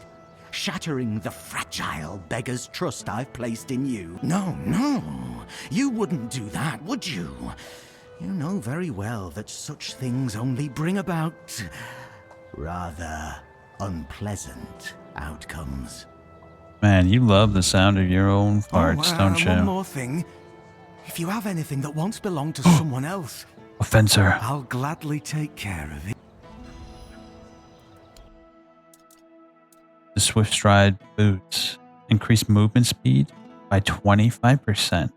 Shattering the fragile beggar's trust I've placed in you? No, no, you wouldn't do that, would you? You know very well that such things only bring about rather unpleasant outcomes. Man, you love the sound of your own farts, don't you? One more thing. If you have anything that once belonged to someone else, Offenser. I'll gladly take care of it. The Swift Stride boots increase movement speed by 25%.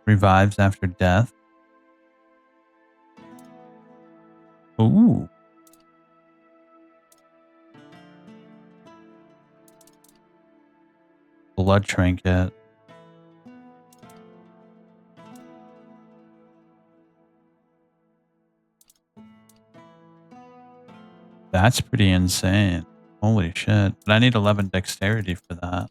Revives after death. Ooh. Blood trinket. That's pretty insane. Holy shit. But I need 11 dexterity for that.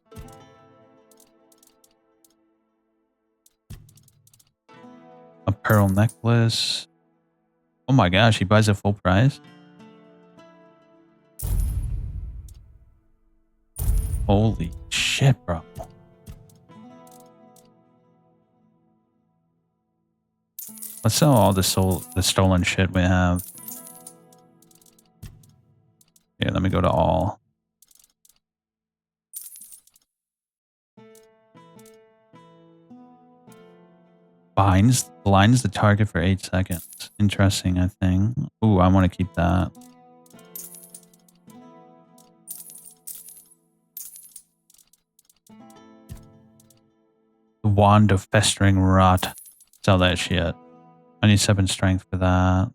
A pearl necklace. Oh my gosh, he buys it full price? Holy shit, bro. Let's sell all the stolen shit we have. Here, let me go to all. Blinds the target for 8 seconds. Interesting, I think. Ooh, I want to keep that. The Wand of Festering Rot. Sell that shit. I need 7 strength for that.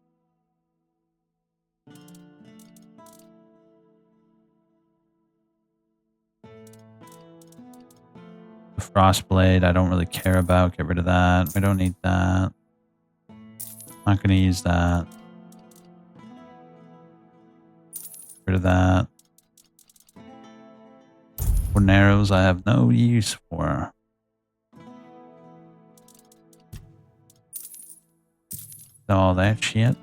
Crossblade, I don't really care about. Get rid of that. We don't need that. Not going to use that. Get rid of that. Wooden arrows I have no use for. All that shit.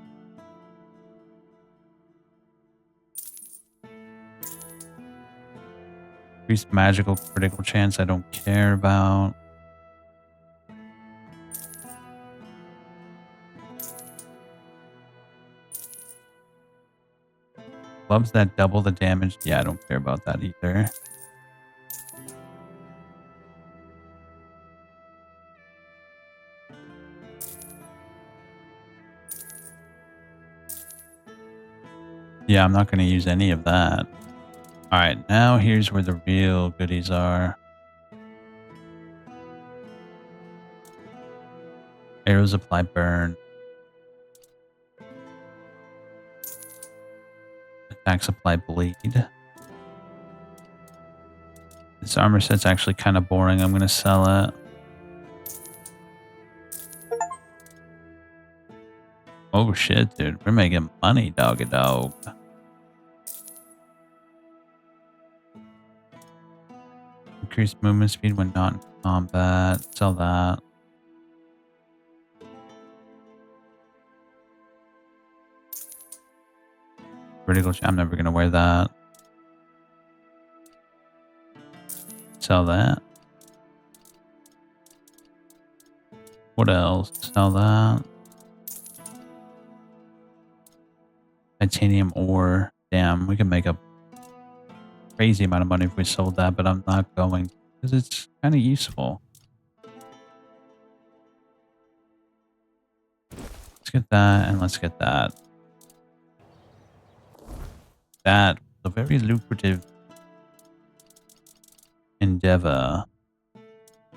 Increased magical critical chance I don't care about. Gloves that double the damage. Yeah, I don't care about that either. Yeah, I'm not going to use any of that. Alright, now here's where the real goodies are. Arrows apply burn. Attacks apply bleed. This armor set's actually kind of boring. I'm going to sell it. Oh shit, dude. We're making money, doggy dog. Increased movement speed when not in combat. Sell that. Critical. I'm never going to wear that. Sell that. What else? Sell that. Titanium ore. Damn, we can make a crazy amount of money if we sold that, but I'm not going because it's kind of useful. Let's get that and let's get that. That was a very lucrative endeavor.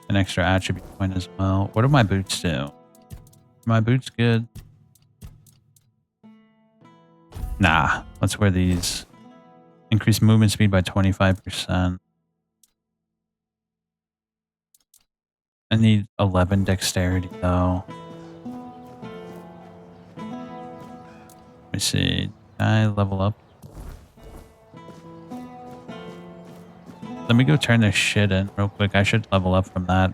An extra attribute point as well. What do my boots do? Are my boots good? Nah, let's wear these. Increase movement speed by 25%. I need 11 dexterity though. Let me see. Can I level up? Let me go turn this shit in real quick. I should level up from that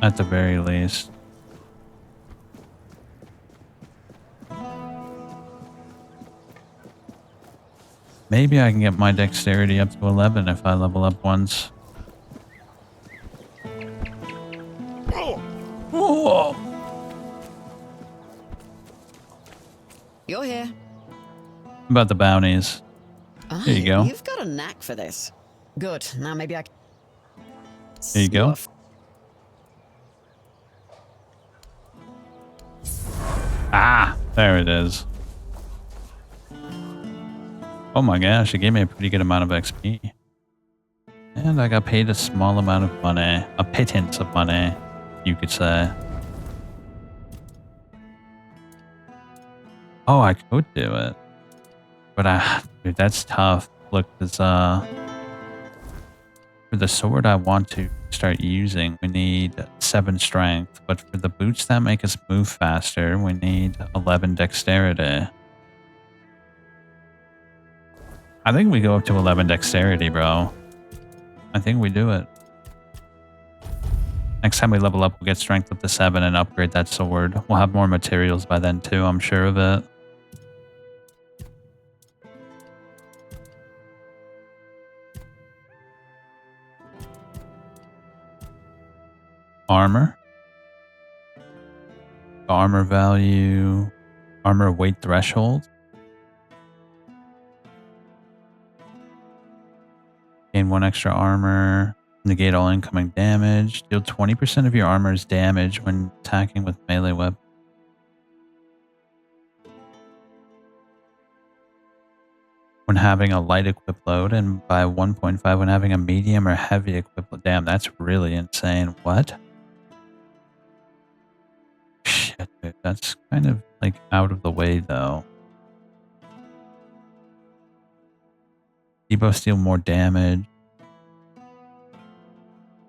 at the very least. Maybe I can get my dexterity up to 11 if I level up once. Whoa. You're here. About the bounties. There you go. You've got a knack for this. Good. Now maybe I can... There you go. Ah, there it is. Oh my gosh, it gave me a pretty good amount of XP. And I got paid a small amount of money. A pittance of money, you could say. Oh, I could do it. But dude, that's tough. Look, there's for the sword I want to start using, we need 7 strength. But for the boots that make us move faster, we need 11 dexterity. I think we go up to 11 dexterity, bro. I think we do it. Next time we level up, we'll get strength up to 7 and upgrade that sword. We'll have more materials by then too, I'm sure of it. Armor. Armor value. Armor weight threshold. Gain 1 extra armor. Negate all incoming damage. Deal 20% of your armor's damage when attacking with melee weapon. When having a light equip load, and by 1.5 when having a medium or heavy equip load. Damn, that's really insane. What? Shit, dude. That's kind of like out of the way though. Debuffs deal more damage.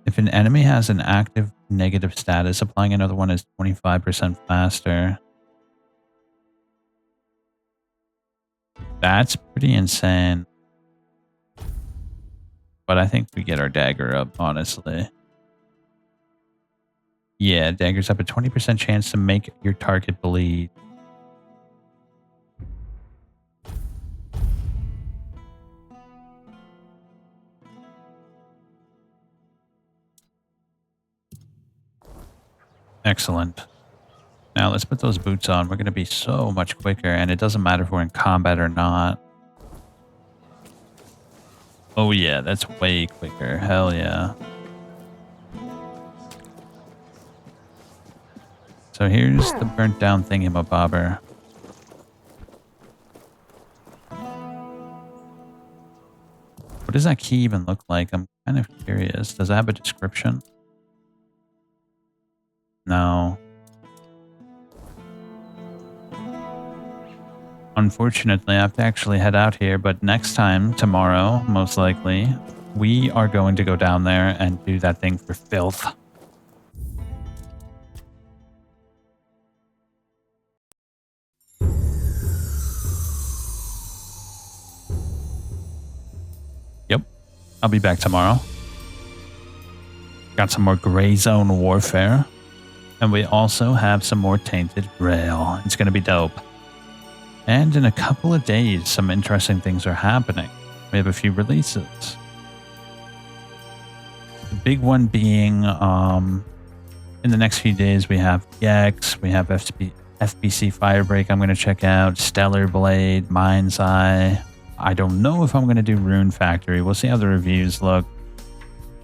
If an enemy has an active negative status, applying another one is 25% faster. That's pretty insane. But I think we get our dagger up, honestly. Yeah, dagger's up a 20% chance to make your target bleed. Excellent. Now let's put those boots on. We're going to be so much quicker, and it doesn't matter if we're in combat or not. Oh yeah, that's way quicker. Hell yeah. So here's the burnt down thingamabobber. What does that key even look like? I'm kind of curious. Does it have a description? No. Unfortunately, I have to actually head out here, but next time, tomorrow, most likely, we are going to go down there and do that thing for filth. Yep, I'll be back tomorrow. Got some more Gray Zone Warfare. And we also have some more Tainted Grail. It's going to be dope. And in a couple of days, some interesting things are happening. We have a few releases. The big one being, in the next few days, we have Gex, we have FBC Firebreak I'm going to check out, Stellar Blade, Mind's Eye. I don't know if I'm going to do Rune Factory. We'll see how the reviews look.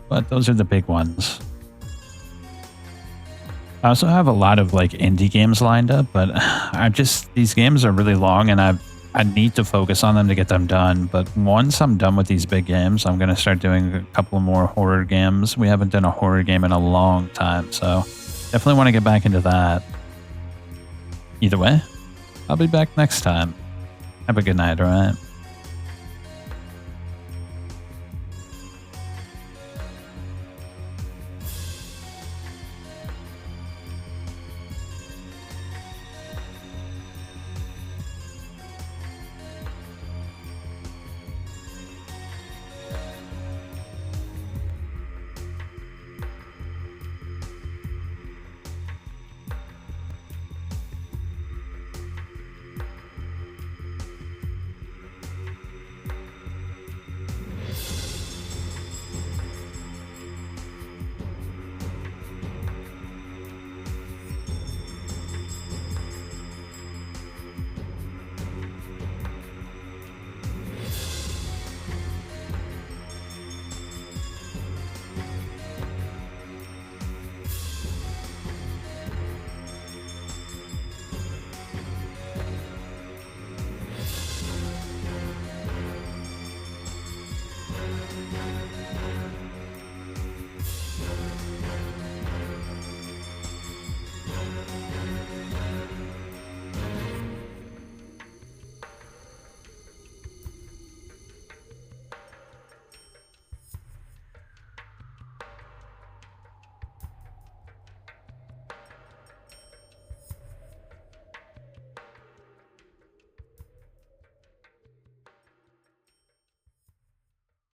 But those are the big ones. I also have a lot of like indie games lined up, but these games are really long and I need to focus on them to get them done. But once I'm done with these big games, I'm going to start doing a couple more horror games. We haven't done a horror game in a long time, so definitely want to get back into that. Either way, I'll be back next time. Have a good night, alright?